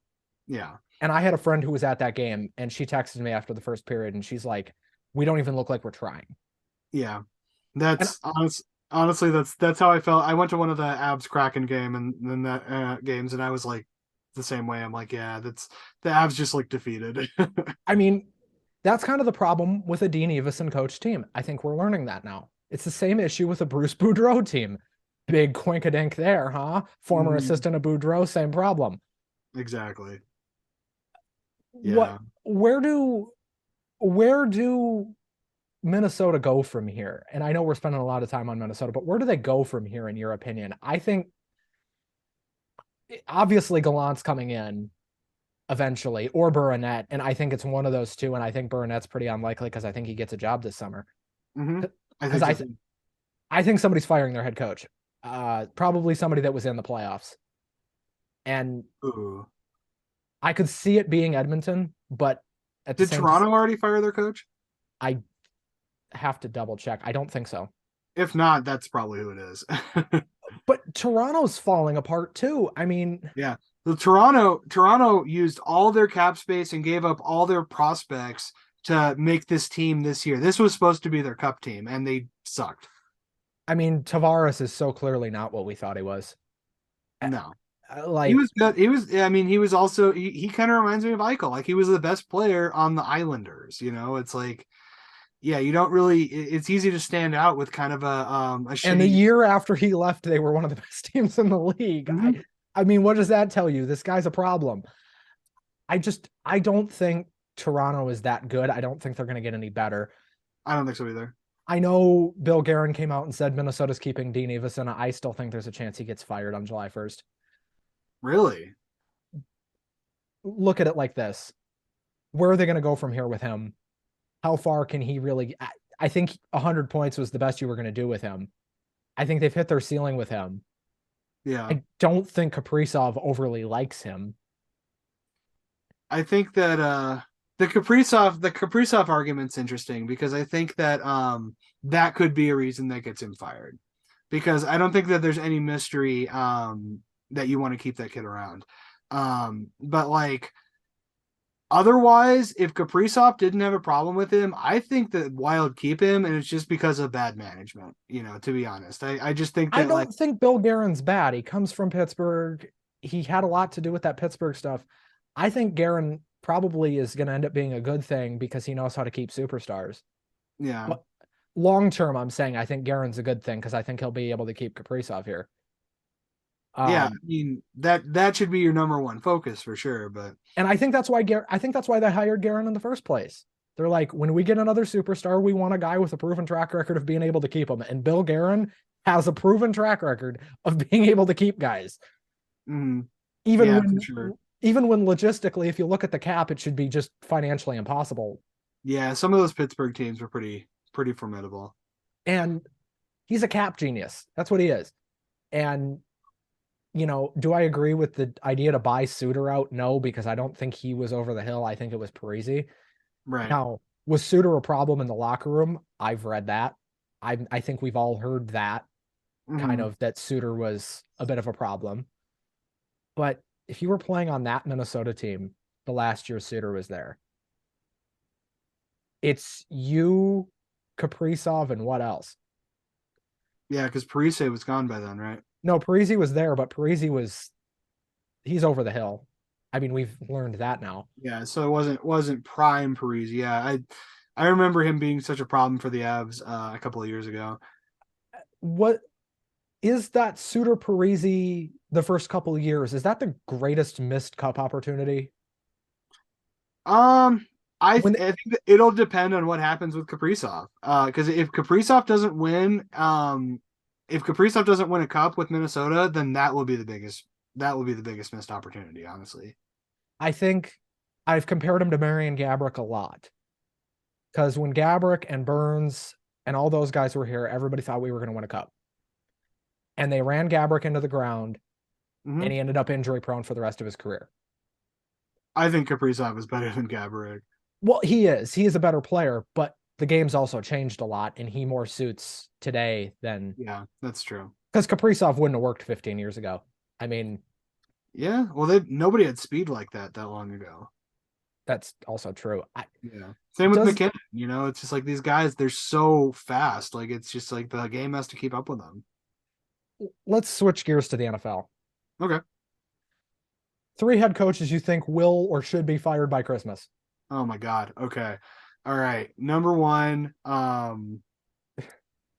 Yeah. And I had a friend who was at that game, and she texted me after the first period, and she's like, "We don't even look like we're trying." Yeah. And That's honestly that's how I felt. I went to one of the Abs Kraken game and then that games, and I was like the same way. I'm like, yeah, that's the Abs just like defeated. I mean, that's kind of the problem with a Dean Evason coach team. I think we're learning that now. It's the same issue with a Bruce Boudreau team. Big quinkadink there, huh? Former assistant of Boudreau, same problem. Exactly. What? Yeah. Where do Minnesota go from here? And I know we're spending a lot of time on Minnesota, but where do they go from here, in your opinion? I think obviously Gallant's coming in eventually, or Burnett, and I think it's one of those two. And I think Burnett's pretty unlikely because I think he gets a job this summer. I Because think so. I think somebody's firing their head coach. Probably somebody that was in the playoffs. And Ooh. I could see it being Edmonton, but at the Did same Toronto already fire their coach? I have to double check. I don't think so. If not, that's probably who it is. But Toronto's falling apart too. I mean, Yeah. The Toronto used all their cap space and gave up all their prospects to make this team this year. This was supposed to be their cup team, and they sucked. Tavares is so clearly not what we thought he was. No. He Like, was good. He was also he kind of reminds me of Eichel. Like he was the best player on the Islanders. It's like, yeah, you don't really. It's easy to stand out with kind of a and shitty. the year after he left, they were one of the best teams in the league. Mm-hmm. I mean, what does that tell you? This guy's a problem. I don't think Toronto is that good. I don't think they're going to get any better. I don't think so either. I know Bill Guerin came out and said Minnesota's keeping Dean Evason. I still think there's a chance he gets fired on July 1st. Really? Look at it like this. Where are they going to go from here with him? How far can he really? I think 100 points was the best you were going to do with him. I think they've hit their ceiling with him. Yeah. I don't think Kaprizov overly likes him. I think that the Kaprizov argument's interesting because I think that that could be a reason that gets him fired. Because I don't think that there's any mystery that you want to keep that kid around. But like otherwise, if Kaprizov didn't have a problem with him, I think that Wild keep him, and it's just because of bad management. To be honest, I just think that I don't think Bill Guerin's bad. He comes from Pittsburgh. He had a lot to do with that Pittsburgh stuff. I think Guerin probably is going to end up being a good thing because he knows how to keep superstars. yeah. But long term, I'm saying I think Guerin's a good thing because I think he'll be able to keep Kaprizov here. Yeah, I mean that should be your number one focus for sure. But And I think that's why they hired Guerin in the first place. They're like, when we get another superstar, we want a guy with a proven track record of being able to keep them. And Bill Guerin has a proven track record of being able to keep guys. even Even for sure. even when logistically, if you look at the cap, it should be just financially impossible. Yeah, some of those Pittsburgh teams were pretty formidable. And he's a cap genius. That's what he is. And do I agree with the idea to buy Suter out? No, because I don't think he was over the hill. I think it was Parise. Right. Now, was Suter a problem in the locker room? I've read that. I think we've all heard that kind of, that Suter was a bit of a problem. But if you were playing on that Minnesota team the last year Suter was there, it's you, Kaprizov, and what else? Yeah, because Parise was gone by then, right? No, Parise was there, but he's over the hill. I mean, we've learned that now. Yeah, so it wasn't prime Parise. Yeah, I remember him being such a problem for the Avs a couple of years ago. What is that Suter Parise the first couple of years? Is that the greatest missed cup opportunity? I think that it'll depend on what happens with Kaprizov. Because if Kaprizov doesn't win a cup with Minnesota, then that will be the biggest missed opportunity, honestly. I think I've compared him to Marian Gaborik a lot. Because when Gabrick and Burns and all those guys were here, everybody thought we were going to win a cup. And they ran Gabrick into the ground, and he ended up injury prone for the rest of his career. I think Kaprizov is better than Gabrick. Well, he is. He is a better player, but the game's also changed a lot, and he more suits today than. Yeah, that's true. Because Kaprizov wouldn't have worked 15 years ago. I mean, yeah. Well, nobody had speed like that long ago. That's also true. Yeah. Same with McKinnon. You know, it's just like these guys, they're so fast. Like it's just like the game has to keep up with them. Let's switch gears to the NFL. Okay. 3 head coaches you think will or should be fired by Christmas. Oh my God. Okay. All right. Number 1. Oh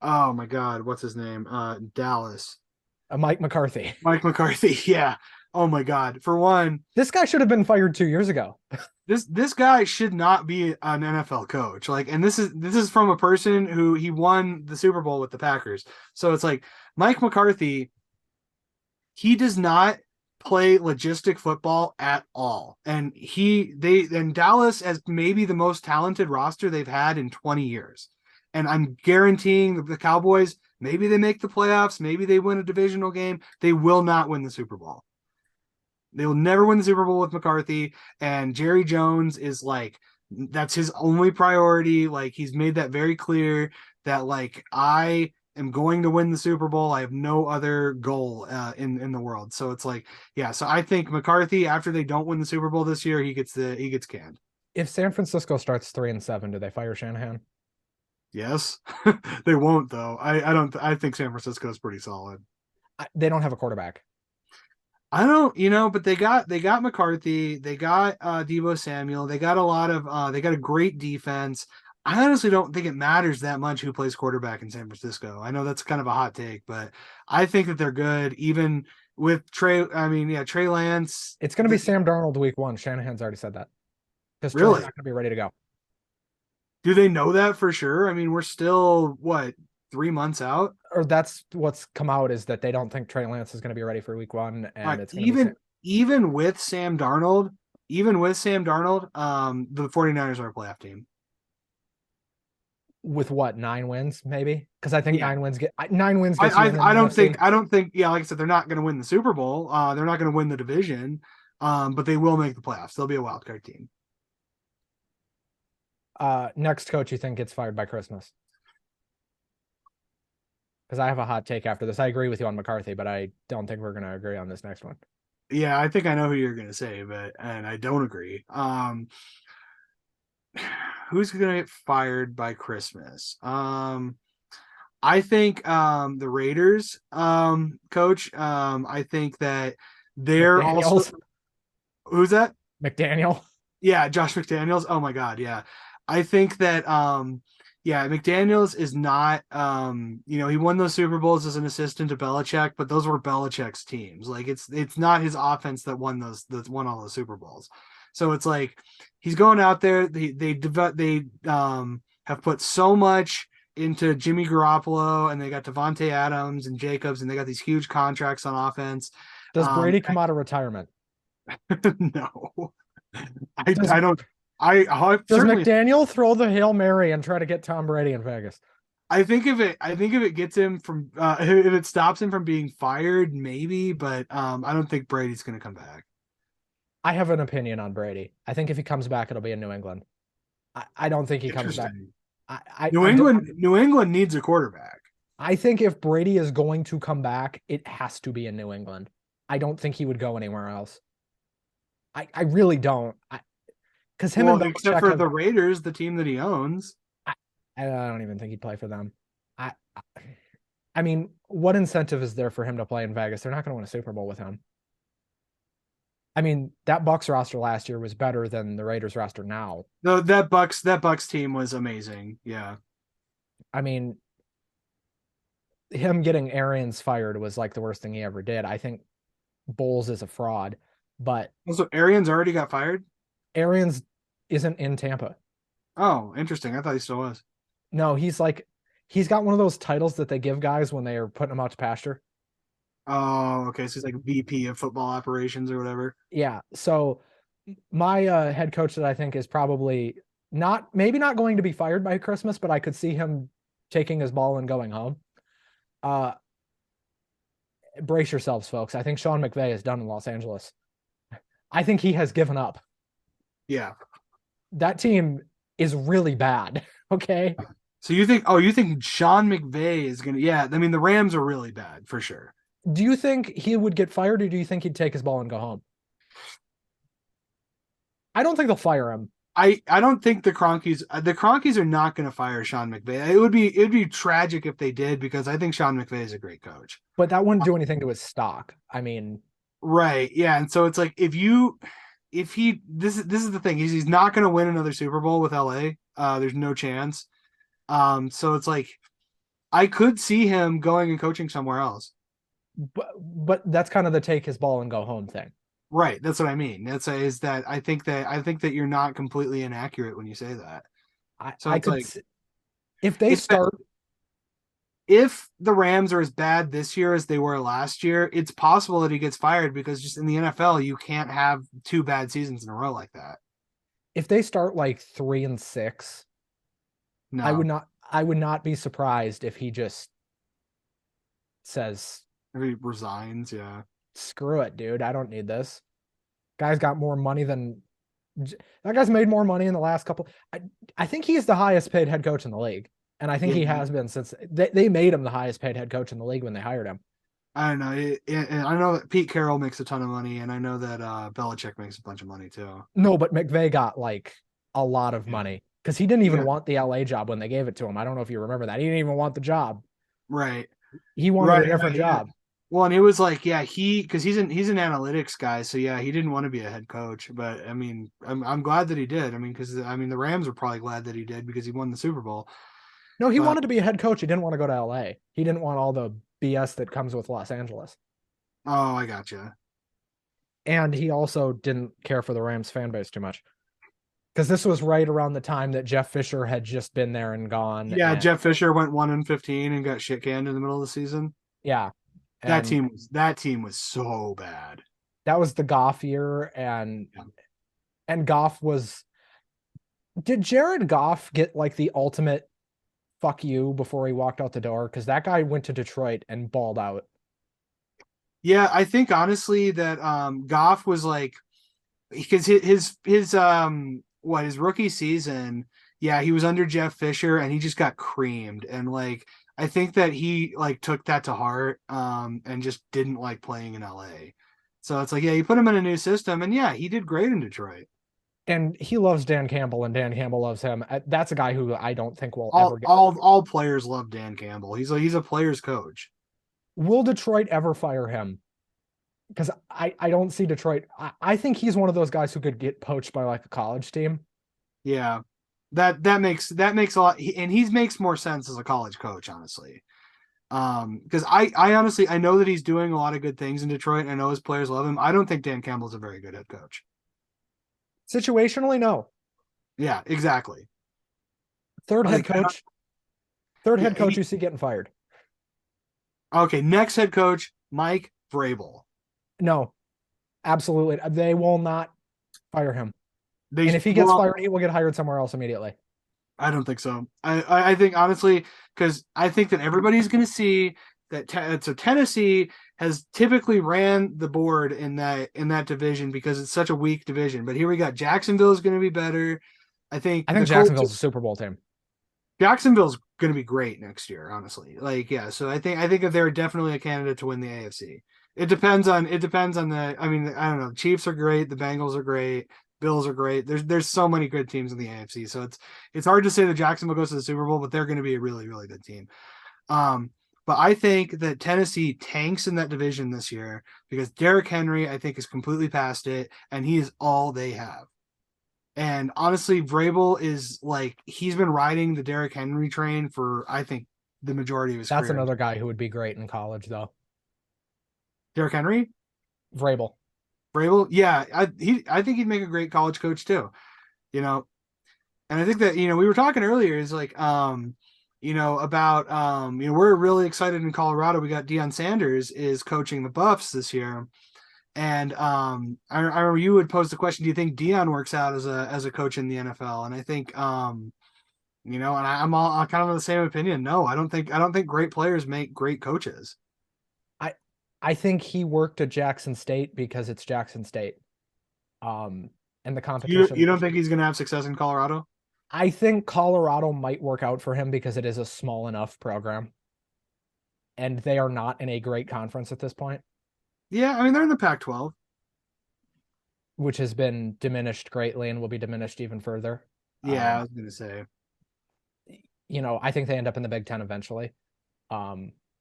my God. What's his name? Dallas. Mike McCarthy. Mike McCarthy. Yeah. Oh my God. For one, this guy should have been fired 2 years ago. This guy should not be an NFL coach. Like, and this is from a person who he won the Super Bowl with the Packers. So it's like Mike McCarthy, he does not play logistic football at all. And Dallas has maybe the most talented roster they've had in 20 years. And I'm guaranteeing the Cowboys, maybe they make the playoffs, maybe they win a divisional game. They will not win the Super Bowl. They will never win the Super Bowl with McCarthy. And Jerry Jones is like, that's his only priority. Like, he's made that very clear that, like, I am going to win the Super Bowl. I have no other goal in the world. So it's like, yeah. So I think McCarthy, after they don't win the Super Bowl this year, he gets canned. If San Francisco starts 3-7, do they fire Shanahan? Yes. They won't though. I think San Francisco is pretty solid. They don't have a quarterback. I don't, but they got McCarthy, they got Deebo Samuel, they got they got a great defense. I honestly don't think it matters that much who plays quarterback in San Francisco. I know that's kind of a hot take, but I think that they're good, even with Trey Lance. It's going to be Sam Darnold week 1. Shanahan's already said that. Because Trey's really? not going to be ready to go. Do they know that for sure? I mean, we're still, 3 months out? Or that's what's come out, is that they don't think Trey Lance is going to be ready for week 1. And it's even with Sam Darnold, the 49ers are a playoff team. With what, 9 wins, maybe? Because I think 9 wins get 9 wins. I don't think. Yeah, like I said, they're not going to win the Super Bowl. They're not going to win the division. But they will make the playoffs. They'll be a wild card team. Next coach you think gets fired by Christmas? Because I have a hot take after this. I agree with you on McCarthy, but I don't think we're going to agree on this next one. Yeah, I think I know who you're going to say, and I don't agree. Who's going to get fired by Christmas? I think the Raiders coach. I think that they're McDaniels. Also. Who's that? McDaniel. Yeah, Josh McDaniels. Oh my God, yeah. I think that McDaniels is not he won those Super Bowls as an assistant to Belichick, but those were Belichick's teams. Like it's not his offense that won all those Super Bowls. So it's like he's going out there. They have put so much into Jimmy Garoppolo, and they got Devontae Adams and Jacobs, and they got these huge contracts on offense. Does Brady come out of retirement? No. I don't. Does McDaniel throw the Hail Mary and try to get Tom Brady in Vegas? I think if it gets him from if it stops him from being fired, maybe, but I don't think Brady's going to come back. I have an opinion on Brady. I think if he comes back, it'll be in New England. I don't think he comes back. New England needs a quarterback. I think if Brady is going to come back, it has to be in New England. I don't think he would go anywhere else. I really don't. Because except for the Raiders, the team that he owns. I don't even think he'd play for them. I mean, what incentive is there for him to play in Vegas? They're not going to win a Super Bowl with him. I mean, that Bucs roster last year was better than the Raiders roster now. No, that Bucs team was amazing. Yeah. I mean, him getting Arians fired was like the worst thing he ever did. I think Bowles is a fraud, but also Arians already got fired. Arians isn't in Tampa. Oh, interesting. I thought he still was. No, he's got one of those titles that they give guys when they are putting them out to pasture. Oh, okay. So he's like VP of football operations or whatever. Yeah. So my head coach that I think is probably maybe not going to be fired by Christmas, but I could see him taking his ball and going home. Uh, brace yourselves, folks. I think Sean McVay is done in Los Angeles. I think he has given up. Yeah. That team is really bad. Okay. So you think Sean McVay is gonna? Yeah, I mean the Rams are really bad for sure. Do you think he would get fired, or do you think he'd take his ball and go home? I don't think they'll fire him. I don't think the Cronkies are not going to fire Sean McVay. It'd be tragic if they did because I think Sean McVay is a great coach. But that wouldn't do anything to his stock. I mean, Right. Yeah. And so it's like this is the thing. He's not going to win another Super Bowl with LA. There's no chance. So it's like I could see him going and coaching somewhere else. but that's kind of the take his ball and go home thing. Right. That's what I mean. Is that I think that you're not completely inaccurate when you say that. So I it's could like if they start if the Rams are as bad this year as they were last year, it's possible that he gets fired because just in the NFL, you can't have two bad seasons in a row like that. if they start like 3-6, No, I would not be surprised if he just says, if he resigns, yeah. screw it, dude. I don't need this. Guy's got more money than that guy's made more money in the last couple. I think he's the highest paid head coach in the league. And I think he has been since they made him the highest paid head coach in the league when they hired him. I don't know. And I know that Pete Carroll makes a ton of money, and I know that Belichick makes a bunch of money too. No, but McVay got like a lot of money because he didn't even want the LA job when they gave it to him. I don't know if you remember that. He didn't even want the job. Right. He wanted a different job. Well, and it was like, yeah, because he's an analytics guy, so yeah, he didn't want to be a head coach. But I mean, I'm glad that he did. I mean, because the Rams were probably glad that he did because he won the Super Bowl. No, he wanted to be a head coach. He didn't want to go to LA. He didn't want all the BS that comes with Los Angeles. Oh, I gotcha. And he also didn't care for the Rams fan base too much. Because this was right around the time that Jeff Fisher had just been there and gone. Yeah, Jeff Fisher went 1-15 and got shit canned in the middle of the season. Yeah. That team was so bad. That was the Goff year, and Goff was. Did Jared Goff get like the ultimate fuck you before he walked out the door? Because that guy went to Detroit and balled out. Yeah, I think honestly that Goff was like, because his rookie season, yeah, he was under Jeff Fisher and he just got creamed, and like I think that he like took that to heart and just didn't like playing in LA. So it's like, yeah, you put him in a new system, and yeah, he did great in Detroit. And he loves Dan Campbell, and Dan Campbell loves him. That's a guy who I don't think will ever get. All players love Dan Campbell. He's a player's coach. Will Detroit ever fire him? Because I don't see Detroit. I think he's one of those guys who could get poached by like a college team. Yeah, that makes a lot, and he makes more sense as a college coach, honestly. Because I honestly I know that he's doing a lot of good things in Detroit, and I know his players love him. I don't think Dan Campbell's a very good head coach. Situationally, no. Yeah, exactly. Third head coach you see getting fired. Okay, next head coach, Mike Vrabel. No, absolutely. They will not fire him. And if he gets fired, he will get hired somewhere else immediately. I don't think so. I think honestly, because I think that everybody's going to see that. So Tennessee has typically ran the board in that division because it's such a weak division. But here we got Jacksonville is going to be better. I think Jacksonville's a Super Bowl team. Jacksonville's going to be great next year, honestly. Like, yeah. So I think that they're definitely a candidate to win the AFC. It depends on the. I mean, I don't know. Chiefs are great. The Bengals are great. Bills are great. There's so many good teams in the AFC. So it's hard to say that Jacksonville goes to the Super Bowl, but they're going to be a really, really good team. But I think that Tennessee tanks in that division this year because Derrick Henry, I think, is completely past it, and he is all they have. And honestly, Vrabel is like, he's been riding the Derrick Henry train for, I think, the majority of his career. That's another guy who would be great in college, though. Derrick Henry? Vrabel, yeah, I think he'd make a great college coach too. And I think that, we were talking earlier is like, about, we're really excited in Colorado. We got Deion Sanders is coaching the Buffs this year. And I remember you would pose the question, do you think Dion works out as a coach in the NFL? And I think and I'm kind of of the same opinion. No, I don't think great players make great coaches. I I think he worked at Jackson State because it's Jackson State. Um, and the You competition. don't think he's gonna have success in Colorado? I think Colorado might work out for him because it is a small enough program, and they are not in a great conference at this point, Yeah, I mean they're in the Pac-12. which has been diminished greatly and will be diminished even further. Yeah, I was gonna say. I think they end up in the Big Ten eventually,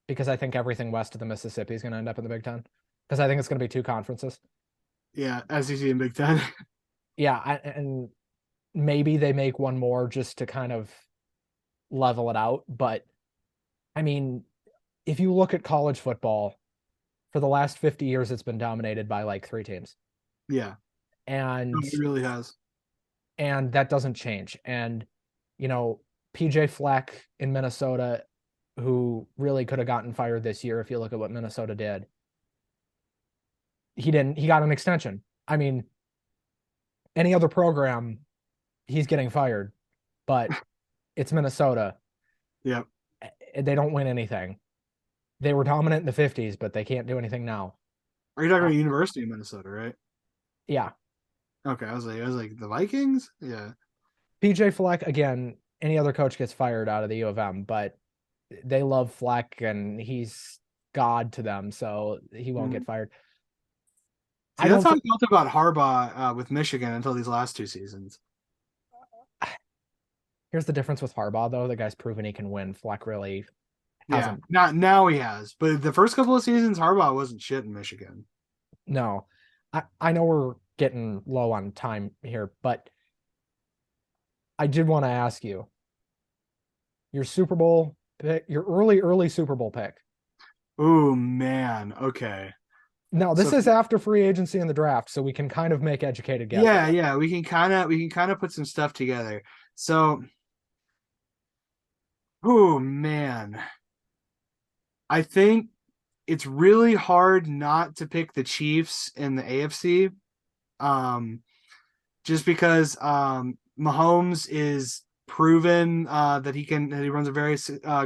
because I think everything west of the Mississippi is going to end up in the Big Ten, because I think it's going to be two conferences. Yeah, SEC and Big Ten. Yeah, and maybe they make one more just to kind of level it out. But I mean, if you look at college football, for the last 50 years, it's been dominated by like three teams. Yeah, no, And it really has. that doesn't change. And you know, PJ Fleck in Minnesota, who really could have gotten fired this year if you look at what Minnesota did. He didn't, he got an extension. I mean, any other program, he's getting fired, but it's Minnesota. Yeah. They don't win anything. They were dominant in the 50s, but they can't do anything now. Are you talking Uh, about University of Minnesota, right? yeah. Okay, I was like the Vikings. Yeah, PJ Fleck, again, any other coach gets fired out of the U of M, but they love Fleck and he's God to them, so he won't Mhm. get fired. See, I that's don't how I think felt about Harbaugh with Michigan until these last two seasons. here's the difference with Harbaugh, though. The guy's proven he can win. Fleck really Yeah, hasn't. not now he has, but the first couple of seasons, Harbaugh wasn't shit in Michigan. No. I know we're getting low on time here, but I did want to ask you your Super Bowl pick, your early Super Bowl pick. Oh man, okay. Now, So this is after free agency and the draft, so we can kind of make educated guesses. yeah, we can kind of put some stuff together. So, oh man, I think it's really hard not to pick the Chiefs in the AFC. Um, just because Mahomes is proven that he runs a very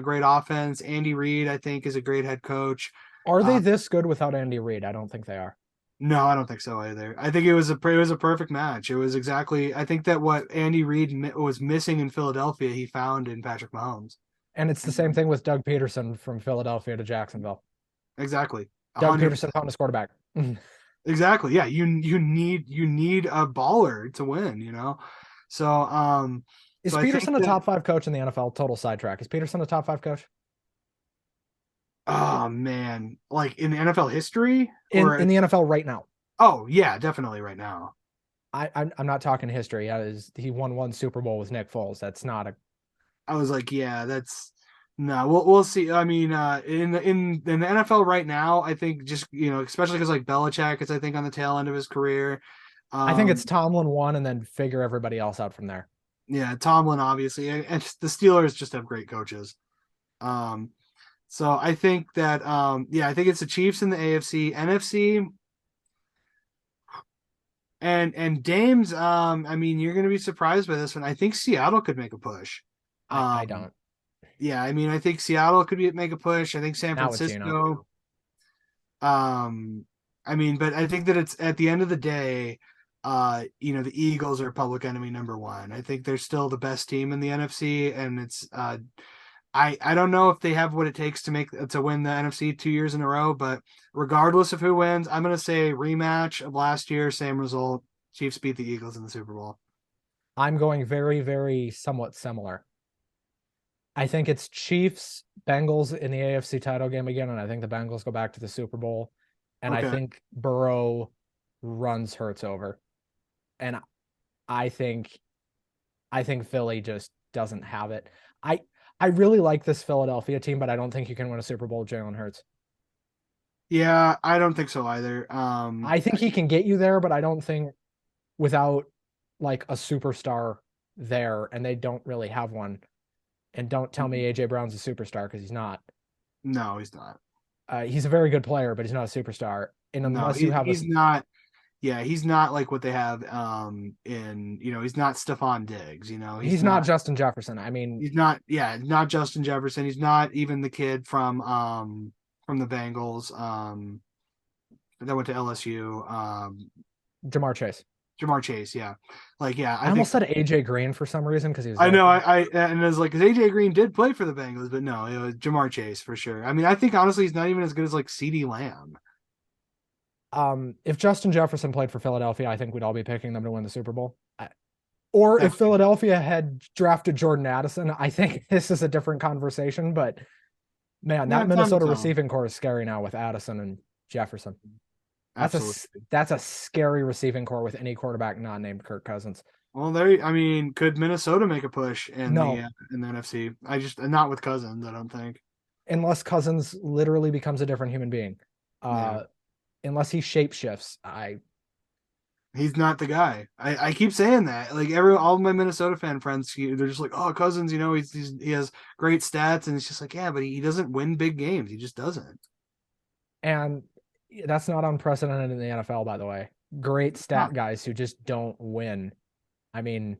great offense. Andy Reid, I think, is a great head coach. Are they Uh, this good without Andy Reid? I don't think they are. no, I don't think so either. I think it was a perfect match. It was exactly. I think that what Andy Reid was missing in Philadelphia, he found in Patrick Mahomes. And it's the same thing with Doug Peterson from Philadelphia to Jacksonville. Exactly, Doug 100%. Peterson found his quarterback. Exactly. Yeah, you need a baller to win. So Is so I think Peterson a that. top five coach in the NFL? Total sidetrack. Is Peterson a top five coach Oh man, like in NFL history, in the NFL right now? oh yeah, definitely right now. I'm not talking history. He won one Super Bowl with Nick Foles. That's not a. I was like, yeah, that's no. We'll see. I mean, in the NFL right now, I think just especially because like Belichick is I think on the tail end of his career. I think it's Um, Tomlin one, and then figure everybody else out from there. yeah, Tomlin obviously, and the Steelers just have great coaches. Um, so I think that yeah, I think it's the Chiefs in the AFC, NFC. And Dames, I mean, you're gonna be surprised by this one. I think Seattle could make a push. I Um, don't. yeah, I mean, I think Seattle could make a push. I think San Now it's Gino. Francisco. Um, I mean, but I think that it's at the end of the day, the Eagles are public enemy number one. I think they're still the best team in the NFC, and it's I don't know if they have what it takes to win the NFC 2 years in a row, but regardless of who wins, I'm gonna say rematch of last year, same result. Chiefs beat the Eagles in the Super Bowl. I'm going very, very somewhat similar. I think it's Chiefs, Bengals in the AFC title game again, and I think the Bengals go back to the Super Bowl. And I Okay. think Burrow runs Hurts over. And I think I think Philly just doesn't have it. I I really like this Philadelphia team, but I don't think you can win a Super Bowl with Jalen Hurts. Yeah, I don't think so either. I think he can get you there, but I don't think without like a superstar there, and they don't really have one. And don't tell me AJ Brown's a superstar because he's not. no, he's not. He's a very good player, but he's not a superstar. And No, unless you have he's not. Yeah, he's not like what they have in, he's not Stephon Diggs, he's not Justin Jefferson. I mean, he's not, yeah, not Justin Jefferson. He's not even the kid from the Bengals that went to LSU, Jamar Chase. Jamar Chase, yeah. Like, yeah, I I think almost said AJ Green for some reason because he was I know local. I and it was like, because AJ Green did play for the Bengals, but no, it was Jamar Chase for sure. I mean, I think honestly he's not even as good as like CD Lamb. If Justin Jefferson played for Philadelphia, I think we'd all be picking them to win the Super Bowl. Or if That's Philadelphia had drafted Jordan Addison, I think this is a different conversation. But man, yeah, that time to Minnesota tell. receiving core is scary now with Addison and Jefferson. Absolutely. That's a scary receiving core with any quarterback not named Kirk Cousins. Well, there. I mean, could Minnesota make a push No, in the NFC? I just not with Cousins. I don't think. unless Cousins literally becomes a different human being. Yeah, Unless he shapeshifts, he's not the guy. I keep saying that. Like all of my Minnesota fan friends, they're just like, oh, Cousins. He has great stats, and it's just like, yeah, but he doesn't win big games. He just doesn't. and that's not unprecedented in the NFL, by the way. Great Huh. stat guys who just don't win. I mean,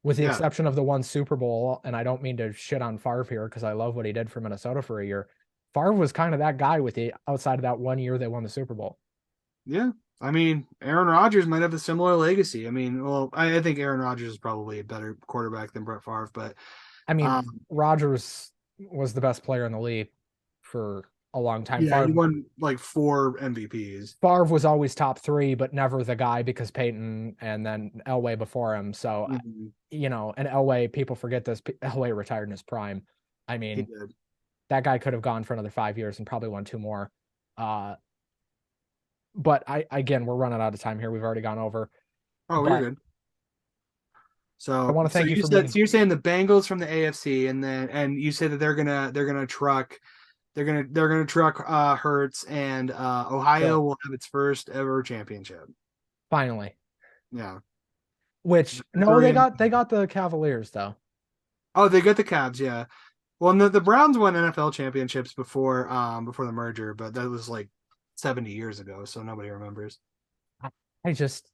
with the Yeah, exception of the one Super Bowl, and I don't mean to shit on Favre here because I love what he did for Minnesota for a year. Favre was kind of that guy with the outside of that 1 year they won the Super Bowl. yeah. I mean, Aaron Rodgers might have a similar legacy. I mean, well, I think Aaron Rodgers is probably a better quarterback than Brett Favre, but I mean, um, Rodgers was the best player in the league for a long time. yeah, he won like 4 MVPs. Favre was always top three, but never the guy because Peyton and then Elway before him. So, Mm-hmm. and Elway, people forget this. Elway retired in his prime. I He mean, did. that guy could have gone for another 5 years and probably won two more. Uh, but again, we're running out of time here. We've already gone over. Oh, you're But good. I So, want to thank you you for said, being so you're saying the Bengals from the AFC, and you said that they're gonna truck they're gonna truck Hurts, and Ohio Bill will have its first ever championship. finally. Yeah, Which no, Missouri and they got the Cavaliers though. oh, they got the Cavs. Yeah, well, and the Browns won NFL championships before the merger, but that was like 70 years ago, so nobody remembers. I, I just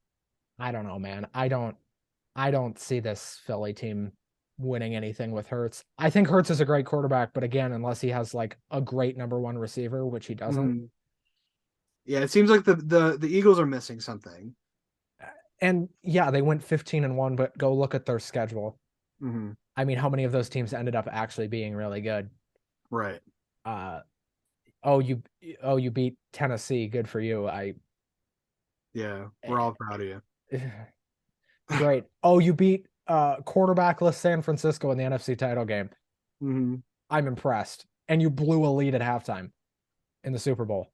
I don't know, man. I don't see this Philly team winning anything with Hurts. I think Hurts is a great quarterback, but again, unless he has like a great number one receiver, which he doesn't. Mhm. Yeah, it seems like the Eagles are missing something. And yeah, they went 15-1, but go look at their schedule. Hmm. I mean, how many of those teams ended up actually being really good? Right. Uh oh, you beat Tennessee. Good for you. Yeah, we're all proud of you. Great. Oh, you beat quarterbackless San Francisco in the NFC title game. Hmm. I'm impressed. And you blew a lead at halftime in the Super Bowl.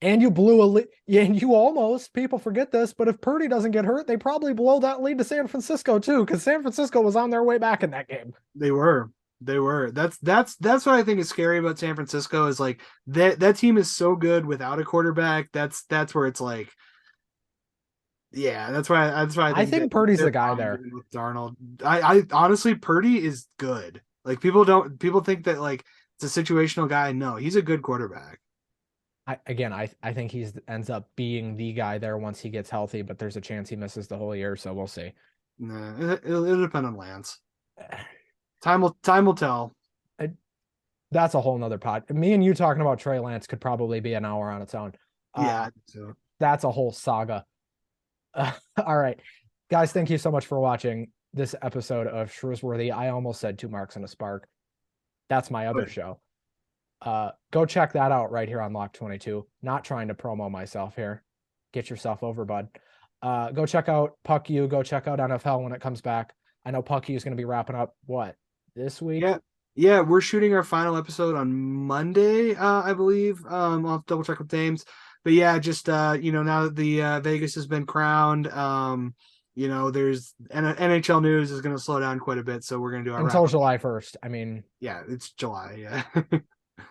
And you blew a lead. Yeah, and you almost, people forget this, but if Purdy doesn't get hurt, they probably blow that lead to San Francisco too, because San Francisco was on their way back in that game. They were. They were. That's what I think is scary about San Francisco is like that team is so good without a quarterback. That's where it's like, yeah, that's why I I think that think Purdy's the they're guy fine there. even with Darnold. I honestly, Purdy is good. Like people think that like it's a situational guy. No, he's a good quarterback. I think he's ends up being the guy there once he gets healthy, but there's a chance he misses the whole year, so we'll see. Nah, it'll depend on Lance. Time will tell. That's a whole nother pod. Me and you talking about Trey Lance could probably be an hour on its own. Yeah, Uh, I think so. that's a whole saga. All right, guys, thank you so much for watching this episode of Shrewsworthy. I almost said Two Marks and a Spark. That's my other Good. show. Go check that out right here on Loch 22. Not trying to promo myself here. Get yourself over, bud. Go check out Puck U. Go check out NFHell when it comes back. I know Puck U is going to be wrapping up what this week. Yeah. Yeah, we're shooting our final episode on Monday, I believe. I'll have to double check with James. But yeah, just now that the Vegas has been crowned, there's NHL news is going to slow down quite a bit, so we're going to do our Until wrap up. July 1st. I mean, Yeah, it's July. Yeah.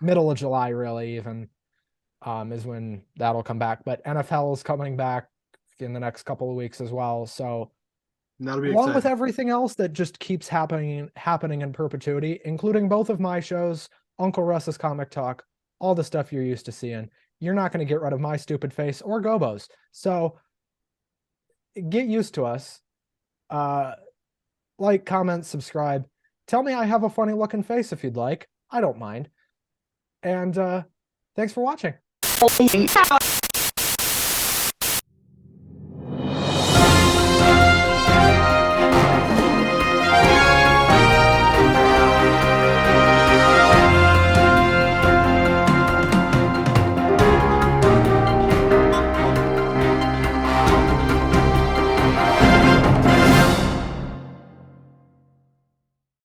middle of July, really, even is when that'll come back. But NFL is coming back in the next couple of weeks as well. So That'll be along with exciting. everything else that just keeps happening in perpetuity, including both of my shows, Uncle Russ's Comic Talk, all the stuff you're used to seeing. you're not going to get rid of my stupid face or Gobo's. So get used to us. Like, comment, subscribe. Tell me I have a funny looking face if you'd like. I don't mind. And thanks for watching.